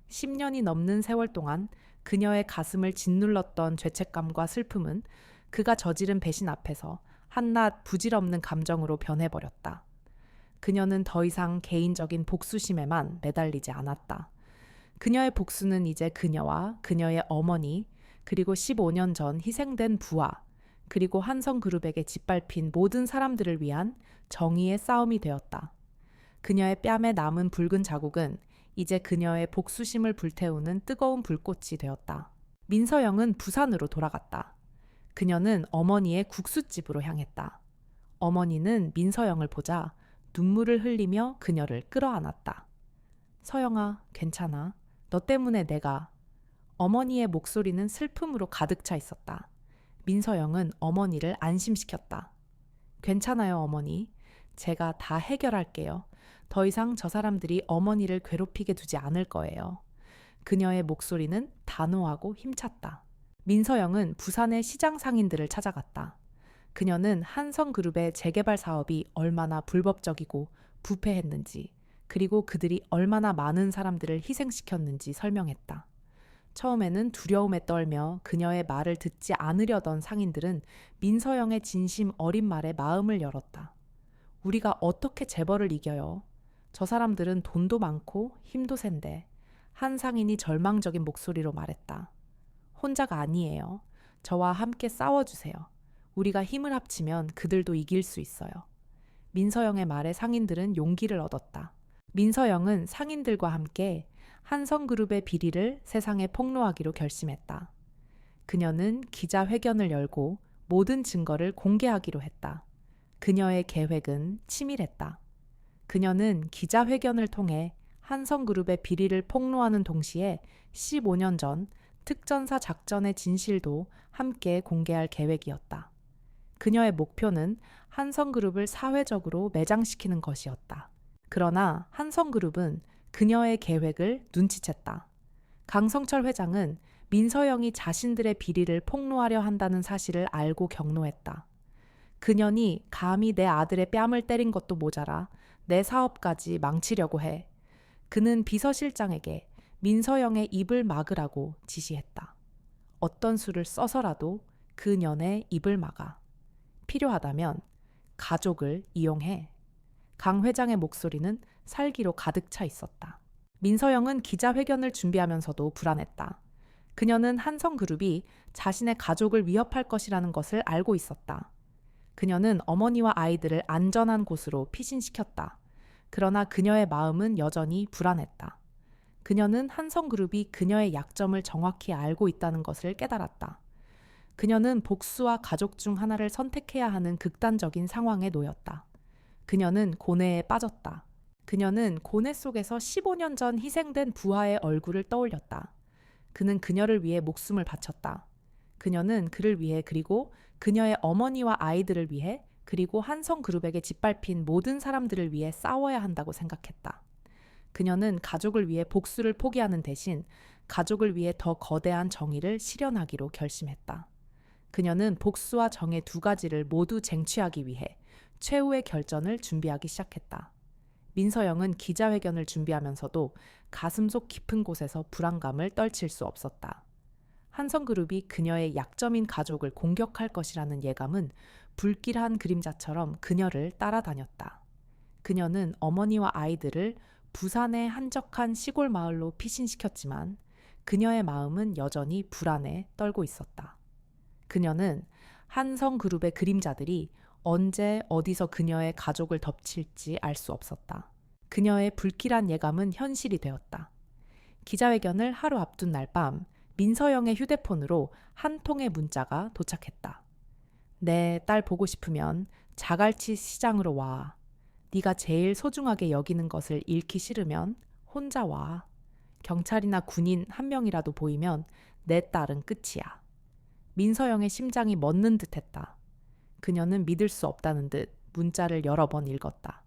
10년이 넘는 세월 동안 그녀의 가슴을 짓눌렀던 죄책감과 슬픔은 그가 저지른 배신 앞에서 한낱 부질없는 감정으로 변해버렸다. 그녀는 더 이상 개인적인 복수심에만 매달리지 않았다. 그녀의 복수는 이제 그녀와 그녀의 어머니, 그리고 15년 전 희생된 부하, 그리고 한성그룹에게 짓밟힌 모든 사람들을 위한 정의의 싸움이 되었다. 그녀의 뺨에 남은 붉은 자국은 이제 그녀의 복수심을 불태우는 뜨거운 불꽃이 되었다. 민서영은 부산으로 돌아갔다. 그녀는 어머니의 국수집으로 향했다. 어머니는 민서영을 보자 눈물을 흘리며 그녀를 끌어안았다. 서영아, 괜찮아. 너 때문에 내가... 어머니의 목소리는 슬픔으로 가득 차 있었다. 민서영은 어머니를 안심시켰다. 괜찮아요, 어머니. 제가 다 해결할게요. 더 이상 저 사람들이 어머니를 괴롭히게 두지 않을 거예요. 그녀의 목소리는 단호하고 힘찼다. 민서영은 부산의 시장 상인들을 찾아갔다. 그녀는 한성그룹의 재개발 사업이 얼마나 불법적이고 부패했는지, 그리고 그들이 얼마나 많은 사람들을 희생시켰는지 설명했다. 처음에는 두려움에 떨며 그녀의 말을 듣지 않으려던 상인들은 민서영의 진심 어린 말에 마음을 열었다. 우리가 어떻게 재벌을 이겨요? 저 사람들은 돈도 많고 힘도 센데. 한 상인이 절망적인 목소리로 말했다. 혼자가 아니에요. 저와 함께 싸워주세요. 우리가 힘을 합치면 그들도 이길 수 있어요. 민서영의 말에 상인들은 용기를 얻었다. 민서영은 상인들과 함께 한성그룹의 비리를 세상에 폭로하기로 결심했다. 그녀는 기자회견을 열고 모든 증거를 공개하기로 했다. 그녀의 계획은 치밀했다. 그녀는 기자회견을 통해 한성그룹의 비리를 폭로하는 동시에 15년 전 특전사 작전의 진실도 함께 공개할 계획이었다. 그녀의 목표는 한성그룹을 사회적으로 매장시키는 것이었다. 그러나 한성그룹은 그녀의 계획을 눈치챘다. 강성철 회장은 민서영이 자신들의 비리를 폭로하려 한다는 사실을 알고 경로했다. 그년이 감히 내 아들의 뺨을 때린 것도 모자라 내 사업까지 망치려고 해. 그는 비서실장에게 민서영의 입을 막으라고 지시했다. 어떤 수를 써서라도 그년의 입을 막아. 필요하다면 가족을 이용해. 강 회장의 목소리는 살기로 가득 차 있었다. 민서영은 기자회견을 준비하면서도 불안했다. 그녀는 한성그룹이 자신의 가족을 위협할 것이라는 것을 알고 있었다. 그녀는 어머니와 아이들을 안전한 곳으로 피신시켰다. 그러나 그녀의 마음은 여전히 불안했다. 그녀는 한성그룹이 그녀의 약점을 정확히 알고 있다는 것을 깨달았다. 그녀는 복수와 가족 중 하나를 선택해야 하는 극단적인 상황에 놓였다. 그녀는 고뇌에 빠졌다. 그녀는 고뇌 속에서 15년 전 희생된 부하의 얼굴을 떠올렸다. 그는 그녀를 위해 목숨을 바쳤다. 그녀는 그를 위해, 그리고 그녀의 어머니와 아이들을 위해, 그리고 한성그룹에게 짓밟힌 모든 사람들을 위해 싸워야 한다고 생각했다. 그녀는 가족을 위해 복수를 포기하는 대신 가족을 위해 더 거대한 정의를 실현하기로 결심했다. 그녀는 복수와 정의 두 가지를 모두 쟁취하기 위해 최후의 결전을 준비하기 시작했다. 민서영은 기자회견을 준비하면서도 가슴속 깊은 곳에서 불안감을 떨칠 수 없었다. 한성그룹이 그녀의 약점인 가족을 공격할 것이라는 예감은 불길한 그림자처럼 그녀를 따라다녔다. 그녀는 어머니와 아이들을 부산의 한적한 시골 마을로 피신시켰지만 그녀의 마음은 여전히 불안에 떨고 있었다. 그녀는 한성그룹의 그림자들이 언제 어디서 그녀의 가족을 덮칠지 알 수 없었다. 그녀의 불길한 예감은 현실이 되었다. 기자회견을 하루 앞둔 날 밤 민서영의 휴대폰으로 한 통의 문자가 도착했다. 내 딸 보고 싶으면 자갈치 시장으로 와. 네가 제일 소중하게 여기는 것을 잃기 싫으면 혼자 와. 경찰이나 군인 한 명이라도 보이면 내 딸은 끝이야. 민서영의 심장이 멎는 듯했다. 그녀는 믿을 수 없다는 듯 문자를 여러 번 읽었다.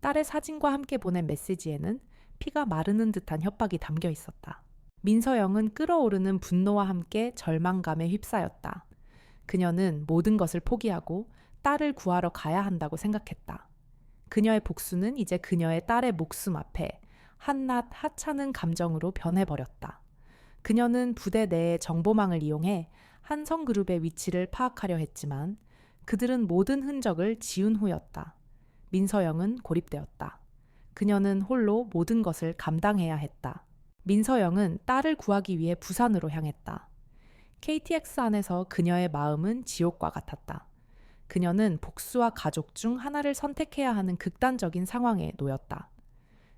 딸의 사진과 함께 보낸 메시지에는 피가 마르는 듯한 협박이 담겨 있었다. 민서영은 끓어오르는 분노와 함께 절망감에 휩싸였다. 그녀는 모든 것을 포기하고 딸을 구하러 가야 한다고 생각했다. 그녀의 복수는 이제 그녀의 딸의 목숨 앞에 한낱 하찮은 감정으로 변해버렸다. 그녀는 부대 내의 정보망을 이용해 한성그룹의 위치를 파악하려 했지만 그들은 모든 흔적을 지운 후였다. 민서영은 고립되었다. 그녀는 홀로 모든 것을 감당해야 했다. 민서영은 딸을 구하기 위해 부산으로 향했다. KTX 안에서 그녀의 마음은 지옥과 같았다. 그녀는 복수와 가족 중 하나를 선택해야 하는 극단적인 상황에 놓였다.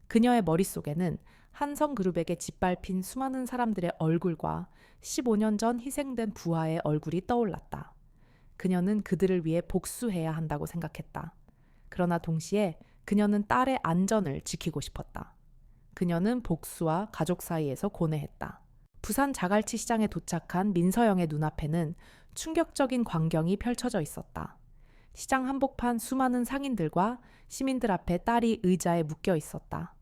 그녀의 머릿속에는 한성그룹에게 짓밟힌 수많은 사람들의 얼굴과 15년 전 희생된 부하의 얼굴이 떠올랐다. 그녀는 그들을 위해 복수해야 한다고 생각했다. 그러나 동시에 그녀는 딸의 안전을 지키고 싶었다. 그녀는 복수와 가족 사이에서 고뇌했다. 부산 자갈치 시장에 도착한 민서영의 눈앞에는 충격적인 광경이 펼쳐져 있었다. 시장 한복판 수많은 상인들과 시민들 앞에 딸이 의자에 묶여 있었다.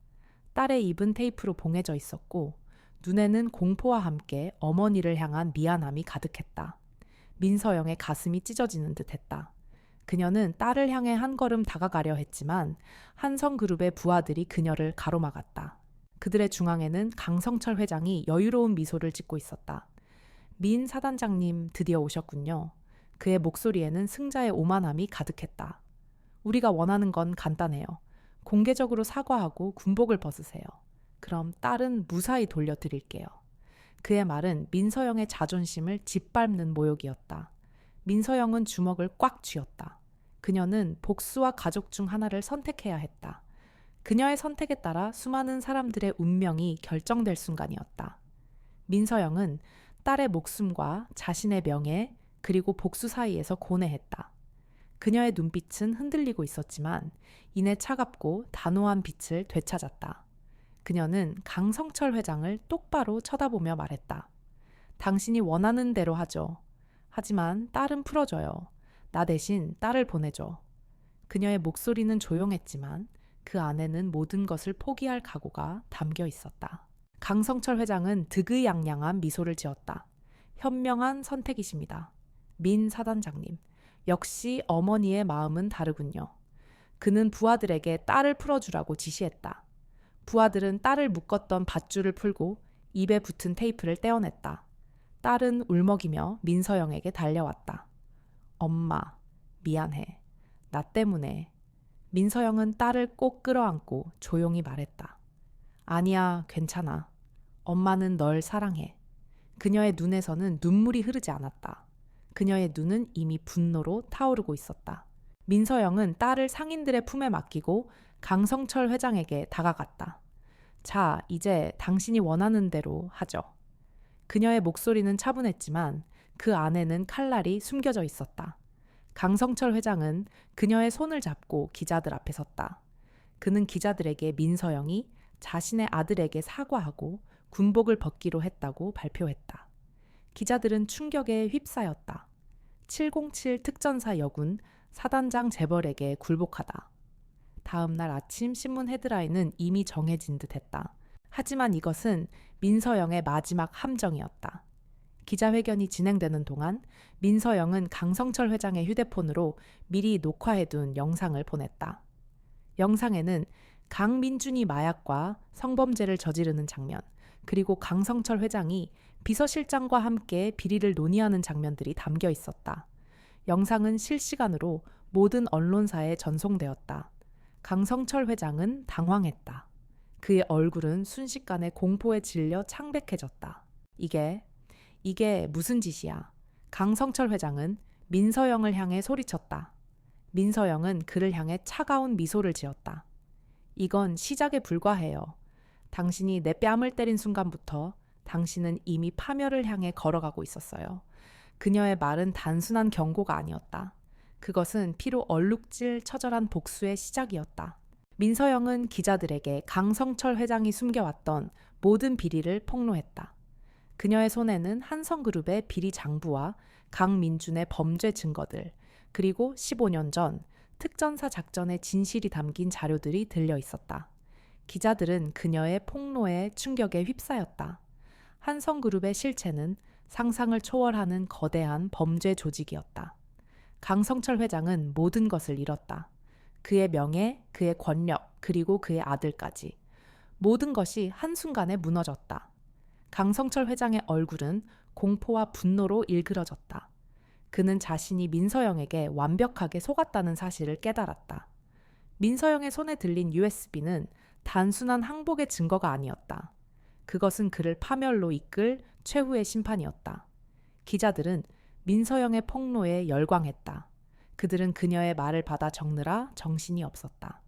딸의 입은 테이프로 봉해져 있었고 눈에는 공포와 함께 어머니를 향한 미안함이 가득했다. 민서영의 가슴이 찢어지는 듯했다. 그녀는 딸을 향해 한 걸음 다가가려 했지만 한성그룹의 부하들이 그녀를 가로막았다. 그들의 중앙에는 강성철 회장이 여유로운 미소를 짓고 있었다. 민 사단장님, 드디어 오셨군요. 그의 목소리에는 승자의 오만함이 가득했다. 우리가 원하는 건 간단해요. 공개적으로 사과하고 군복을 벗으세요. 그럼 딸은 무사히 돌려드릴게요. 그의 말은 민서영의 자존심을 짓밟는 모욕이었다. 민서영은 주먹을 꽉 쥐었다. 그녀는 복수와 가족 중 하나를 선택해야 했다. 그녀의 선택에 따라 수많은 사람들의 운명이 결정될 순간이었다. 민서영은 딸의 목숨과 자신의 명예 그리고 복수 사이에서 고뇌했다. 그녀의 눈빛은 흔들리고 있었지만 이내 차갑고 단호한 빛을 되찾았다. 그녀는 강성철 회장을 똑바로 쳐다보며 말했다. 당신이 원하는 대로 하죠. 하지만 딸은 풀어줘요. 나 대신 딸을 보내줘. 그녀의 목소리는 조용했지만 그 안에는 모든 것을 포기할 각오가 담겨 있었다. 강성철 회장은 득의양양한 미소를 지었다. 현명한 선택이십니다. 민 사단장님, 역시 어머니의 마음은 다르군요. 그는 부하들에게 딸을 풀어주라고 지시했다. 부하들은 딸을 묶었던 밧줄을 풀고 입에 붙은 테이프를 떼어냈다. 딸은 울먹이며 민서영에게 달려왔다. 엄마, 미안해. 나 때문에. 민서영은 딸을 꼭 끌어안고 조용히 말했다. 아니야, 괜찮아. 엄마는 널 사랑해. 그녀의 눈에서는 눈물이 흐르지 않았다. 그녀의 눈은 이미 분노로 타오르고 있었다. 민서영은 딸을 상인들의 품에 맡기고 강성철 회장에게 다가갔다. 자, 이제 당신이 원하는 대로 하죠. 그녀의 목소리는 차분했지만 그 안에는 칼날이 숨겨져 있었다. 강성철 회장은 그녀의 손을 잡고 기자들 앞에 섰다. 그는 기자들에게 민서영이 자신의 아들에게 사과하고 군복을 벗기로 했다고 발표했다. 기자들은 충격에 휩싸였다. 707 특전사 여군 사단장 재벌에게 굴복하다. 다음 날 아침 신문 헤드라인은 이미 정해진 듯 했다. 하지만 이것은 민서영의 마지막 함정이었다. 기자회견이 진행되는 동안 민서영은 강성철 회장의 휴대폰으로 미리 녹화해둔 영상을 보냈다. 영상에는 강민준이 마약과 성범죄를 저지르는 장면, 그리고 강성철 회장이 비서실장과 함께 비리를 논의하는 장면들이 담겨 있었다. 영상은 실시간으로 모든 언론사에 전송되었다. 강성철 회장은 당황했다. 그의 얼굴은 순식간에 공포에 질려 창백해졌다. 이게 무슨 짓이야? 강성철 회장은 민서영을 향해 소리쳤다. 민서영은 그를 향해 차가운 미소를 지었다. 이건 시작에 불과해요. 당신이 내 뺨을 때린 순간부터 당신은 이미 파멸을 향해 걸어가고 있었어요. 그녀의 말은 단순한 경고가 아니었다. 그것은 피로 얼룩질 처절한 복수의 시작이었다. 민서영은 기자들에게 강성철 회장이 숨겨왔던 모든 비리를 폭로했다. 그녀의 손에는 한성그룹의 비리 장부와 강민준의 범죄 증거들, 그리고 15년 전 특전사 작전의 진실이 담긴 자료들이 들려 있었다. 기자들은 그녀의 폭로에 충격에 휩싸였다. 한성그룹의 실체는 상상을 초월하는 거대한 범죄 조직이었다. 강성철 회장은 모든 것을 잃었다. 그의 명예, 그의 권력, 그리고 그의 아들까지. 모든 것이 한순간에 무너졌다. 강성철 회장의 얼굴은 공포와 분노로 일그러졌다. 그는 자신이 민서영에게 완벽하게 속았다는 사실을 깨달았다. 민서영의 손에 들린 USB는 단순한 항복의 증거가 아니었다. 그것은 그를 파멸로 이끌 최후의 심판이었다. 기자들은 민서영의 폭로에 열광했다. 그들은 그녀의 말을 받아 적느라 정신이 없었다.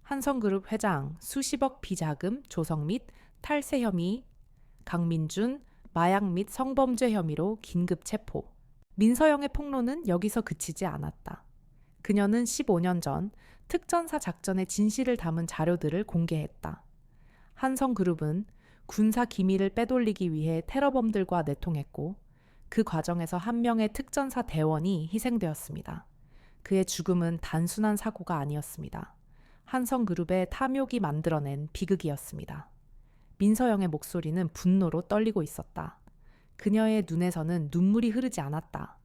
한성그룹 회장 수십억 비자금 조성 및 탈세 혐의, 강민준 마약 및 성범죄 혐의로 긴급 체포. 민서영의 폭로는 여기서 그치지 않았다. 그녀는 15년 전 특전사 작전의 진실을 담은 자료들을 공개했다. 한성그룹은 군사 기밀을 빼돌리기 위해 테러범들과 내통했고 그 과정에서 한 명의 특전사 대원이 희생되었습니다. 그의 죽음은 단순한 사고가 아니었습니다. 한성그룹의 탐욕이 만들어낸 비극이었습니다. 민서영의 목소리는 분노로 떨리고 있었다. 그녀의 눈에서는 눈물이 흐르지 않았다.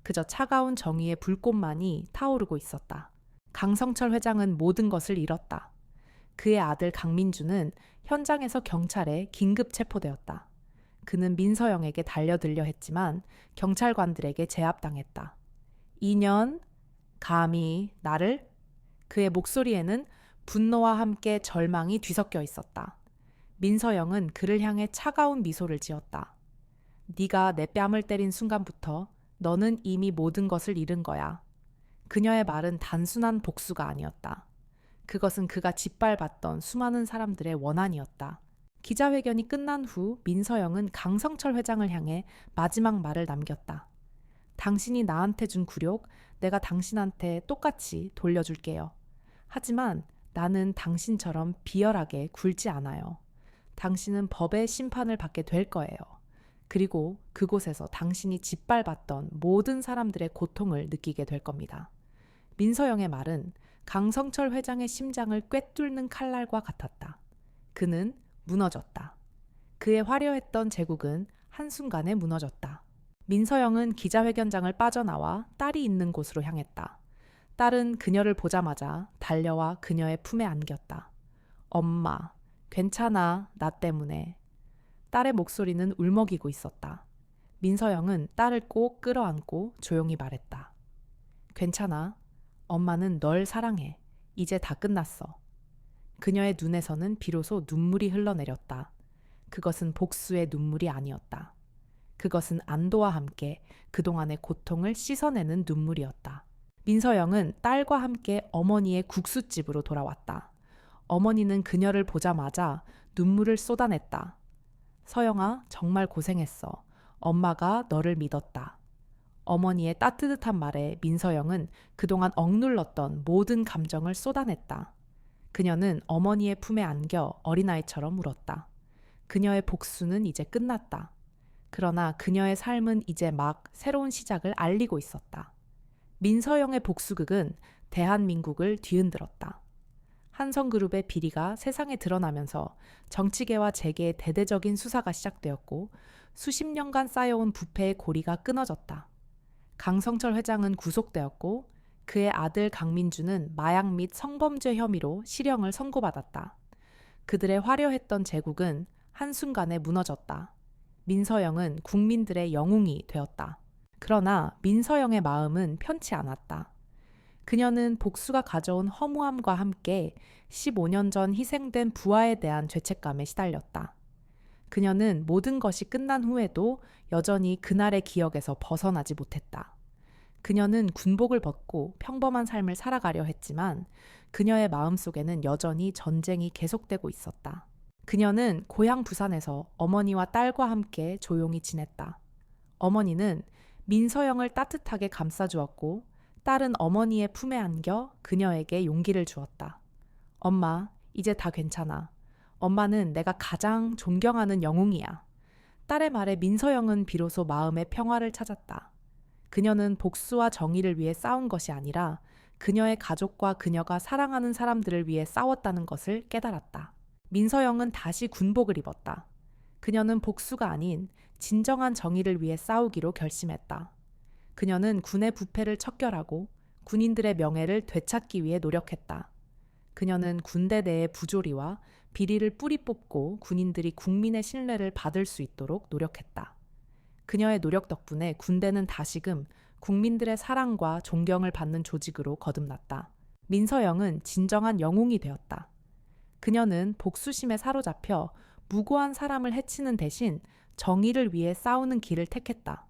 그저 차가운 정의의 불꽃만이 타오르고 있었다. 강성철 회장은 모든 것을 잃었다. 그의 아들 강민주는 현장에서 경찰에 긴급 체포되었다. 그는 민서영에게 달려들려 했지만 경찰관들에게 제압당했다. 2년? 감히 나를? 그의 목소리에는 분노와 함께 절망이 뒤섞여 있었다. 민서영은 그를 향해 차가운 미소를 지었다. 네가 내 뺨을 때린 순간부터 너는 이미 모든 것을 잃은 거야. 그녀의 말은 단순한 복수가 아니었다. 그것은 그가 짓밟았던 수많은 사람들의 원한이었다. 기자회견이 끝난 후 민서영은 강성철 회장을 향해 마지막 말을 남겼다. 당신이 나한테 준 굴욕 내가 당신한테 똑같이 돌려줄게요. 하지만 나는 당신처럼 비열하게 굴지 않아요. 당신은 법의 심판을 받게 될 거예요. 그리고 그곳에서 당신이 짓밟았던 모든 사람들의 고통을 느끼게 될 겁니다. 민서영의 말은 강성철 회장의 심장을 꿰뚫는 칼날과 같았다. 그는 무너졌다. 그의 화려했던 제국은 한순간에 무너졌다. 민서영은 기자회견장을 빠져나와 딸이 있는 곳으로 향했다. 딸은 그녀를 보자마자 달려와 그녀의 품에 안겼다. 엄마, 괜찮아, 나 때문에. 딸의 목소리는 울먹이고 있었다. 민서영은 딸을 꼭 끌어안고 조용히 말했다. 괜찮아. 엄마는 널 사랑해. 이제 다 끝났어. 그녀의 눈에서는 비로소 눈물이 흘러내렸다. 그것은 복수의 눈물이 아니었다. 그것은 안도와 함께 그동안의 고통을 씻어내는 눈물이었다. 민서영은 딸과 함께 어머니의 국수집으로 돌아왔다. 어머니는 그녀를 보자마자 눈물을 쏟아냈다. 서영아, 정말 고생했어. 엄마가 너를 믿었다. 어머니의 따뜻한 말에 민서영은 그동안 억눌렀던 모든 감정을 쏟아냈다. 그녀는 어머니의 품에 안겨 어린아이처럼 울었다. 그녀의 복수는 이제 끝났다. 그러나 그녀의 삶은 이제 막 새로운 시작을 알리고 있었다. 민서영의 복수극은 대한민국을 뒤흔들었다. 한성그룹의 비리가 세상에 드러나면서 정치계와 재계의 대대적인 수사가 시작되었고 수십 년간 쌓여온 부패의 고리가 끊어졌다. 강성철 회장은 구속되었고 그의 아들 강민주는 마약 및 성범죄 혐의로 실형을 선고받았다. 그들의 화려했던 제국은 한순간에 무너졌다. 민서영은 국민들의 영웅이 되었다. 그러나 민서영의 마음은 편치 않았다. 그녀는 복수가 가져온 허무함과 함께 15년 전 희생된 부하에 대한 죄책감에 시달렸다. 그녀는 모든 것이 끝난 후에도 여전히 그날의 기억에서 벗어나지 못했다. 그녀는 군복을 벗고 평범한 삶을 살아가려 했지만 그녀의 마음속에는 여전히 전쟁이 계속되고 있었다. 그녀는 고향 부산에서 어머니와 딸과 함께 조용히 지냈다. 어머니는 민서영을 따뜻하게 감싸주었고 딸은 어머니의 품에 안겨 그녀에게 용기를 주었다. 엄마, 이제 다 괜찮아. 엄마는 내가 가장 존경하는 영웅이야. 딸의 말에 민서영은 비로소 마음의 평화를 찾았다. 그녀는 복수와 정의를 위해 싸운 것이 아니라 그녀의 가족과 그녀가 사랑하는 사람들을 위해 싸웠다는 것을 깨달았다. 민서영은 다시 군복을 입었다. 그녀는 복수가 아닌 진정한 정의를 위해 싸우기로 결심했다. 그녀는 군의 부패를 척결하고 군인들의 명예를 되찾기 위해 노력했다. 그녀는 군대 내의 부조리와 비리를 뿌리 뽑고 군인들이 국민의 신뢰를 받을 수 있도록 노력했다. 그녀의 노력 덕분에 군대는 다시금 국민들의 사랑과 존경을 받는 조직으로 거듭났다. 민서영은 진정한 영웅이 되었다. 그녀는 복수심에 사로잡혀 무고한 사람을 해치는 대신 정의를 위해 싸우는 길을 택했다.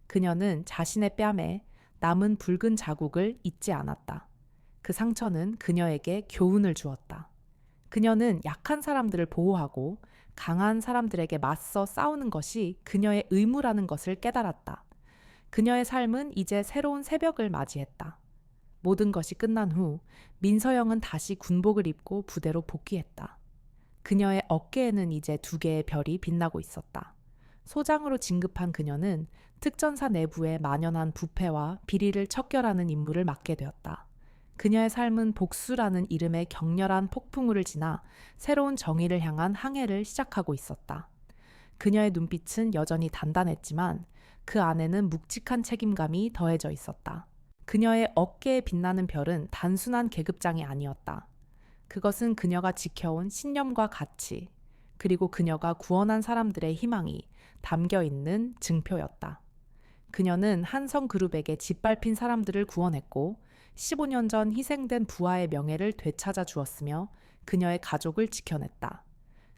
그녀는 자신의 뺨에 남은 붉은 자국을 잊지 않았다. 그 상처는 그녀에게 교훈을 주었다. 그녀는 약한 사람들을 보호하고 강한 사람들에게 맞서 싸우는 것이 그녀의 의무라는 것을 깨달았다. 그녀의 삶은 이제 새로운 새벽을 맞이했다. 모든 것이 끝난 후 민서영은 다시 군복을 입고 부대로 복귀했다. 그녀의 어깨에는 이제 2개의 별이 빛나고 있었다. 소장으로 진급한 그녀는 특전사 내부에 만연한 부패와 비리를 척결하는 임무를 맡게 되었다. 그녀의 삶은 복수라는 이름의 격렬한 폭풍우를 지나 새로운 정의를 향한 항해를 시작하고 있었다. 그녀의 눈빛은 여전히 단단했지만 그 안에는 묵직한 책임감이 더해져 있었다. 그녀의 어깨에 빛나는 별은 단순한 계급장이 아니었다. 그것은 그녀가 지켜온 신념과 가치, 그리고 그녀가 구원한 사람들의 희망이 담겨 있는 증표였다. 그녀는 한성그룹에게 짓밟힌 사람들을 구원했고 15년 전 희생된 부하의 명예를 되찾아 주었으며 그녀의 가족을 지켜냈다.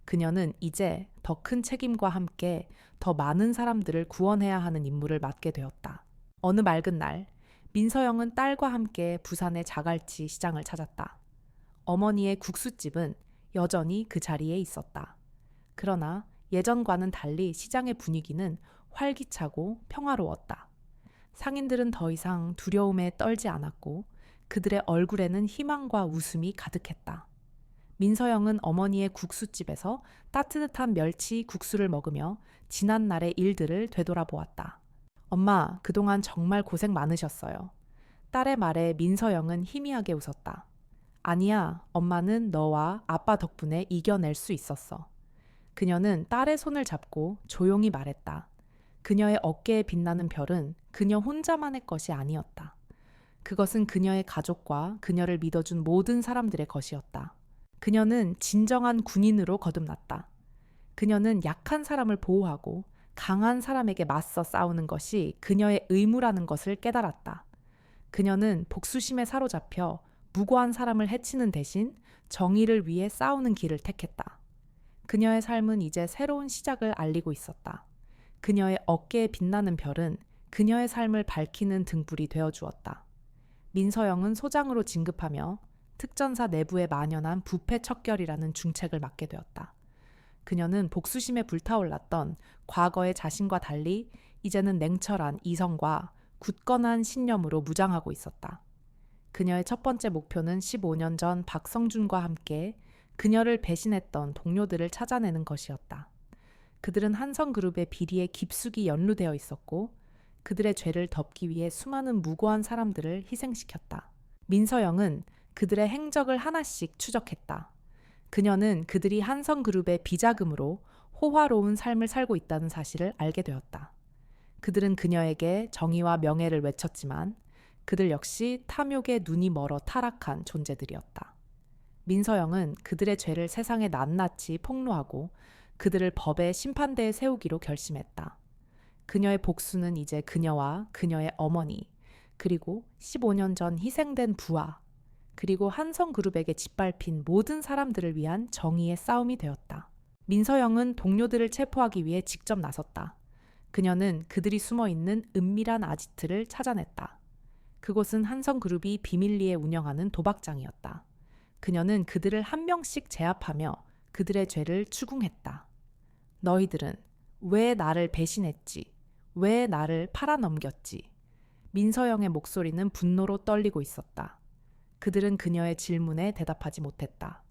그녀는 이제 더 큰 책임과 함께 더 많은 사람들을 구원해야 하는 임무를 맡게 되었다. 어느 맑은 날, 민서영은 딸과 함께 부산의 자갈치 시장을 찾았다. 어머니의 국수집은 여전히 그 자리에 있었다. 그러나 예전과는 달리 시장의 분위기는 활기차고 평화로웠다. 상인들은 더 이상 두려움에 떨지 않았고 그들의 얼굴에는 희망과 웃음이 가득했다. 민서영은 어머니의 국수집에서 따뜻한 멸치 국수를 먹으며 지난 날의 일들을 되돌아보았다. 엄마, 그동안 정말 고생 많으셨어요. 딸의 말에 민서영은 희미하게 웃었다. 아니야, 엄마는 너와 아빠 덕분에 이겨낼 수 있었어. 그녀는 딸의 손을 잡고 조용히 말했다. 그녀의 어깨에 빛나는 별은 그녀 혼자만의 것이 아니었다. 그것은 그녀의 가족과 그녀를 믿어준 모든 사람들의 것이었다. 그녀는 진정한 군인으로 거듭났다. 그녀는 약한 사람을 보호하고 강한 사람에게 맞서 싸우는 것이 그녀의 의무라는 것을 깨달았다. 그녀는 복수심에 사로잡혀 무고한 사람을 해치는 대신 정의를 위해 싸우는 길을 택했다. 그녀의 삶은 이제 새로운 시작을 알리고 있었다. 그녀의 어깨에 빛나는 별은 그녀의 삶을 밝히는 등불이 되어 주었다. 민서영은 소장으로 진급하며 특전사 내부에 만연한 부패 척결이라는 중책을 맡게 되었다. 그녀는 복수심에 불타올랐던 과거의 자신과 달리 이제는 냉철한 이성과 굳건한 신념으로 무장하고 있었다. 그녀의 첫 번째 목표는 15년 전 박성준과 함께 그녀를 배신했던 동료들을 찾아내는 것이었다. 그들은 한성그룹의 비리에 깊숙이 연루되어 있었고 그들의 죄를 덮기 위해 수많은 무고한 사람들을 희생시켰다. 민서영은 그들의 행적을 하나씩 추적했다. 그녀는 그들이 한성그룹의 비자금으로 호화로운 삶을 살고 있다는 사실을 알게 되었다. 그들은 그녀에게 정의와 명예를 외쳤지만 그들 역시 탐욕에 눈이 멀어 타락한 존재들이었다. 민서영은 그들의 죄를 세상에 낱낱이 폭로하고 그들을 법의 심판대에 세우기로 결심했다. 그녀의 복수는 이제 그녀와 그녀의 어머니, 그리고 15년 전 희생된 부하, 그리고 한성그룹에게 짓밟힌 모든 사람들을 위한 정의의 싸움이 되었다. 민서영은 동료들을 체포하기 위해 직접 나섰다. 그녀는 그들이 숨어있는 은밀한 아지트를 찾아냈다. 그곳은 한성그룹이 비밀리에 운영하는 도박장이었다. 그녀는 그들을 한 명씩 제압하며 그들의 죄를 추궁했다. 너희들은 왜 나를 배신했지? 왜 나를 팔아넘겼지? 민서영의 목소리는 분노로 떨리고 있었다. 그들은 그녀의 질문에 대답하지 못했다.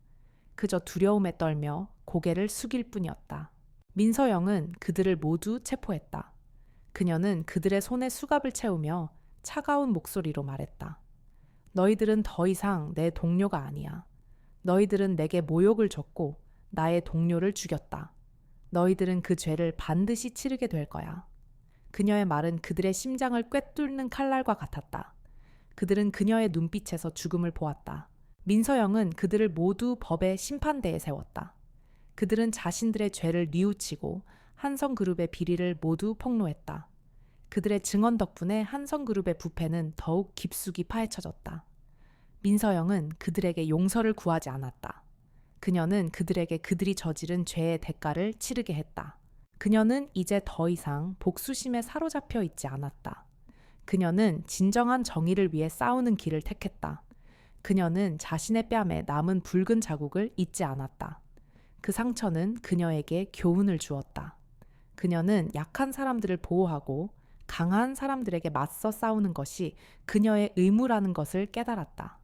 그저 두려움에 떨며 고개를 숙일 뿐이었다. 민서영은 그들을 모두 체포했다. 그녀는 그들의 손에 수갑을 채우며 차가운 목소리로 말했다. 너희들은 더 이상 내 동료가 아니야. 너희들은 내게 모욕을 줬고 나의 동료를 죽였다. 너희들은 그 죄를 반드시 치르게 될 거야. 그녀의 말은 그들의 심장을 꿰뚫는 칼날과 같았다. 그들은 그녀의 눈빛에서 죽음을 보았다. 민서영은 그들을 모두 법의 심판대에 세웠다. 그들은 자신들의 죄를 뉘우치고 한성그룹의 비리를 모두 폭로했다. 그들의 증언 덕분에 한성그룹의 부패는 더욱 깊숙이 파헤쳐졌다. 민서영은 그들에게 용서를 구하지 않았다. 그녀는 그들에게 그들이 저지른 죄의 대가를 치르게 했다. 그녀는 이제 더 이상 복수심에 사로잡혀 있지 않았다. 그녀는 진정한 정의를 위해 싸우는 길을 택했다. 그녀는 자신의 뺨에 남은 붉은 자국을 잊지 않았다. 그 상처는 그녀에게 교훈을 주었다. 그녀는 약한 사람들을 보호하고 강한 사람들에게 맞서 싸우는 것이 그녀의 의무라는 것을 깨달았다.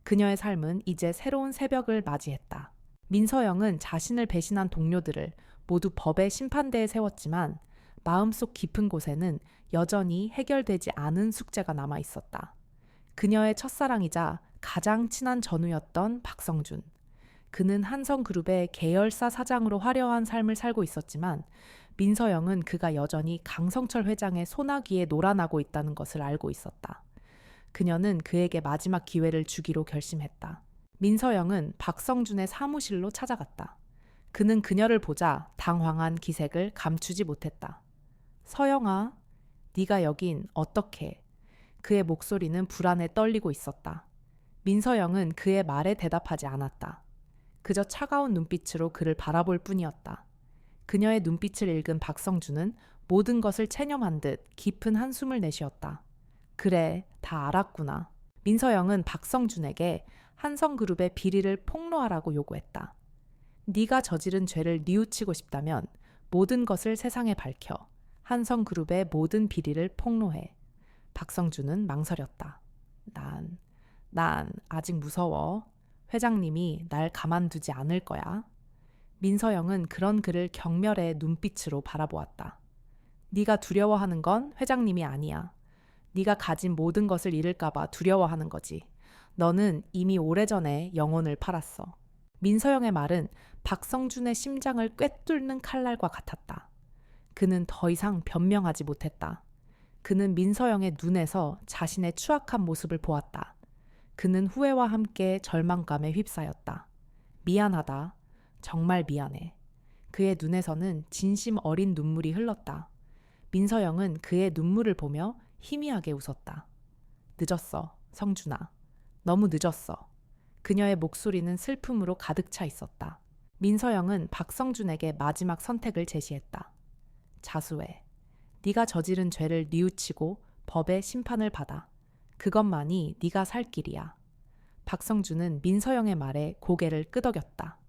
그녀의 삶은 이제 새로운 새벽을 맞이했다. 민서영은 자신을 배신한 동료들을 모두 법의 심판대에 세웠지만 마음속 깊은 곳에는 여전히 해결되지 않은 숙제가 남아 있었다. 그녀의 첫사랑이자 가장 친한 전우였던 박성준. 그는 한성그룹의 계열사 사장으로 화려한 삶을 살고 있었지만 민서영은 그가 여전히 강성철 회장의 소나기에 놀아나고 있다는 것을 알고 있었다. 그녀는 그에게 마지막 기회를 주기로 결심했다. 민서영은 박성준의 사무실로 찾아갔다. 그는 그녀를 보자 당황한 기색을 감추지 못했다. 서영아, 네가 여긴 어떻게? 그의 목소리는 불안에 떨리고 있었다. 민서영은 그의 말에 대답하지 않았다. 그저 차가운 눈빛으로 그를 바라볼 뿐이었다. 그녀의 눈빛을 읽은 박성준은 모든 것을 체념한 듯 깊은 한숨을 내쉬었다. 그래, 다 알았구나. 민서영은 박성준에게 한성그룹의 비리를 폭로하라고 요구했다. 네가 저지른 죄를 뉘우치고 싶다면 모든 것을 세상에 밝혀 한성그룹의 모든 비리를 폭로해. 박성준은 망설였다. 난 아직 무서워. 회장님이 날 가만두지 않을 거야. 민서영은 그런 그를 경멸의 눈빛으로 바라보았다. 네가 두려워하는 건 회장님이 아니야. 네가 가진 모든 것을 잃을까 봐 두려워하는 거지. 너는 이미 오래전에 영혼을 팔았어. 민서영의 말은 박성준의 심장을 꿰뚫는 칼날과 같았다. 그는 더 이상 변명하지 못했다. 그는 민서영의 눈에서 자신의 추악한 모습을 보았다. 그는 후회와 함께 절망감에 휩싸였다. 미안하다. 정말 미안해. 그의 눈에서는 진심 어린 눈물이 흘렀다. 민서영은 그의 눈물을 보며 희미하게 웃었다. 늦었어, 성준아. 너무 늦었어. 그녀의 목소리는 슬픔으로 가득 차 있었다. 민서영은 박성준에게 마지막 선택을 제시했다. 자수해. 네가 저지른 죄를 뉘우치고 법의 심판을 받아. 그것만이 네가 살 길이야. 박성준은 민서영의 말에 고개를 끄덕였다.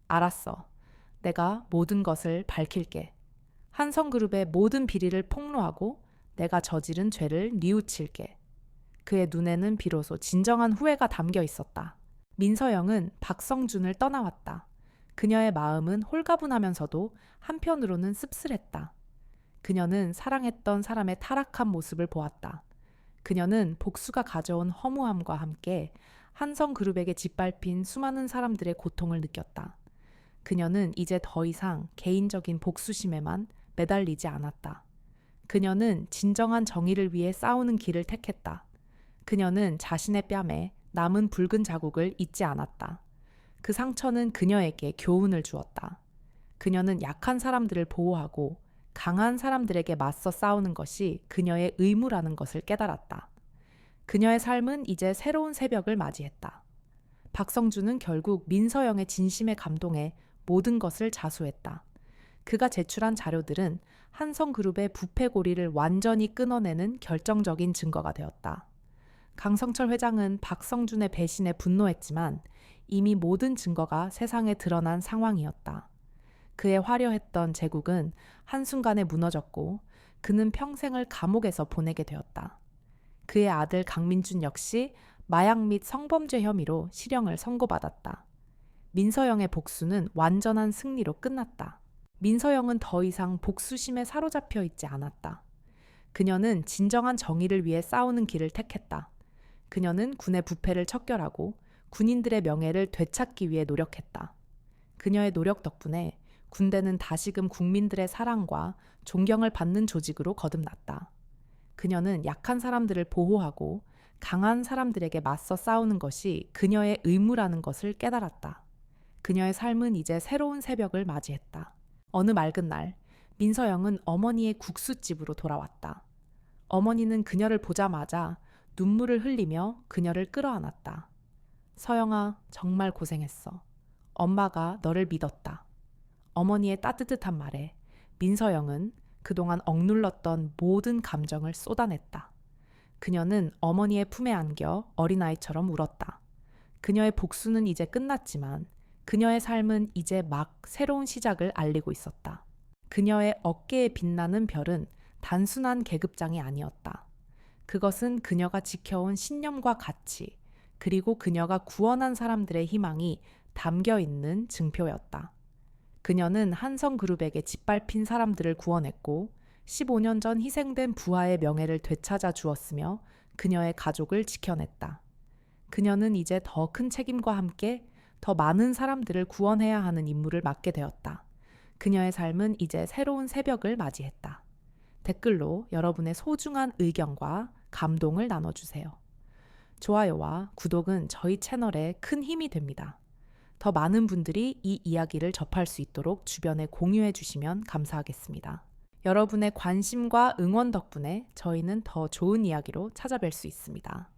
알았어. 내가 모든 것을 밝힐게. 한성그룹의 모든 비리를 폭로하고 내가 저지른 죄를 뉘우칠게. 그의 눈에는 비로소 진정한 후회가 담겨 있었다. 민서영은 박성준을 떠나왔다. 그녀의 마음은 홀가분하면서도 한편으로는 씁쓸했다. 그녀는 사랑했던 사람의 타락한 모습을 보았다. 그녀는 복수가 가져온 허무함과 함께 한성그룹에게 짓밟힌 수많은 사람들의 고통을 느꼈다. 그녀는 이제 더 이상 개인적인 복수심에만 매달리지 않았다. 그녀는 진정한 정의를 위해 싸우는 길을 택했다. 그녀는 자신의 뺨에 남은 붉은 자국을 잊지 않았다. 그 상처는 그녀에게 교훈을 주었다. 그녀는 약한 사람들을 보호하고 강한 사람들에게 맞서 싸우는 것이 그녀의 의무라는 것을 깨달았다. 그녀의 삶은 이제 새로운 새벽을 맞이했다. 박성준은 결국 민서영의 진심에 감동해 모든 것을 자수했다. 그가 제출한 자료들은 한성그룹의 부패 고리를 완전히 끊어내는 결정적인 증거가 되었다. 강성철 회장은 박성준의 배신에 분노했지만 이미 모든 증거가 세상에 드러난 상황이었다. 그의 화려했던 제국은 한순간에 무너졌고 그는 평생을 감옥에서 보내게 되었다. 그의 아들 강민준 역시 마약 및 성범죄 혐의로 실형을 선고받았다. 민서영의 복수는 완전한 승리로 끝났다. 민서영은 더 이상 복수심에 사로잡혀 있지 않았다. 그녀는 진정한 정의를 위해 싸우는 길을 택했다. 그녀는 군의 부패를 척결하고 군인들의 명예를 되찾기 위해 노력했다. 그녀의 노력 덕분에 군대는 다시금 국민들의 사랑과 존경을 받는 조직으로 거듭났다. 그녀는 약한 사람들을 보호하고 강한 사람들에게 맞서 싸우는 것이 그녀의 의무라는 것을 깨달았다. 그녀의 삶은 이제 새로운 새벽을 맞이했다. 어느 맑은 날, 민서영은 어머니의 국수집으로 돌아왔다. 어머니는 그녀를 보자마자 눈물을 흘리며 그녀를 끌어안았다. 서영아, 정말 고생했어. 엄마가 너를 믿었다. 어머니의 따뜻한 말에 민서영은 그동안 억눌렀던 모든 감정을 쏟아냈다. 그녀는 어머니의 품에 안겨 어린아이처럼 울었다. 그녀의 복수는 이제 끝났지만 그녀의 삶은 이제 막 새로운 시작을 알리고 있었다. 그녀의 어깨에 빛나는 별은 단순한 계급장이 아니었다. 그것은 그녀가 지켜온 신념과 가치, 그리고 그녀가 구원한 사람들의 희망이 담겨 있는 증표였다. 그녀는 한성그룹에게 짓밟힌 사람들을 구원했고 15년 전 희생된 부하의 명예를 되찾아 주었으며 그녀의 가족을 지켜냈다. 그녀는 이제 더 큰 책임과 함께 더 많은 사람들을 구원해야 하는 임무를 맡게 되었다. 그녀의 삶은 이제 새로운 새벽을 맞이했다. 댓글로 여러분의 소중한 의견과 감동을 나눠주세요. 좋아요와 구독은 저희 채널에 큰 힘이 됩니다. 더 많은 분들이 이 이야기를 접할 수 있도록 주변에 공유해 주시면 감사하겠습니다. 여러분의 관심과 응원 덕분에 저희는 더 좋은 이야기로 찾아뵐 수 있습니다.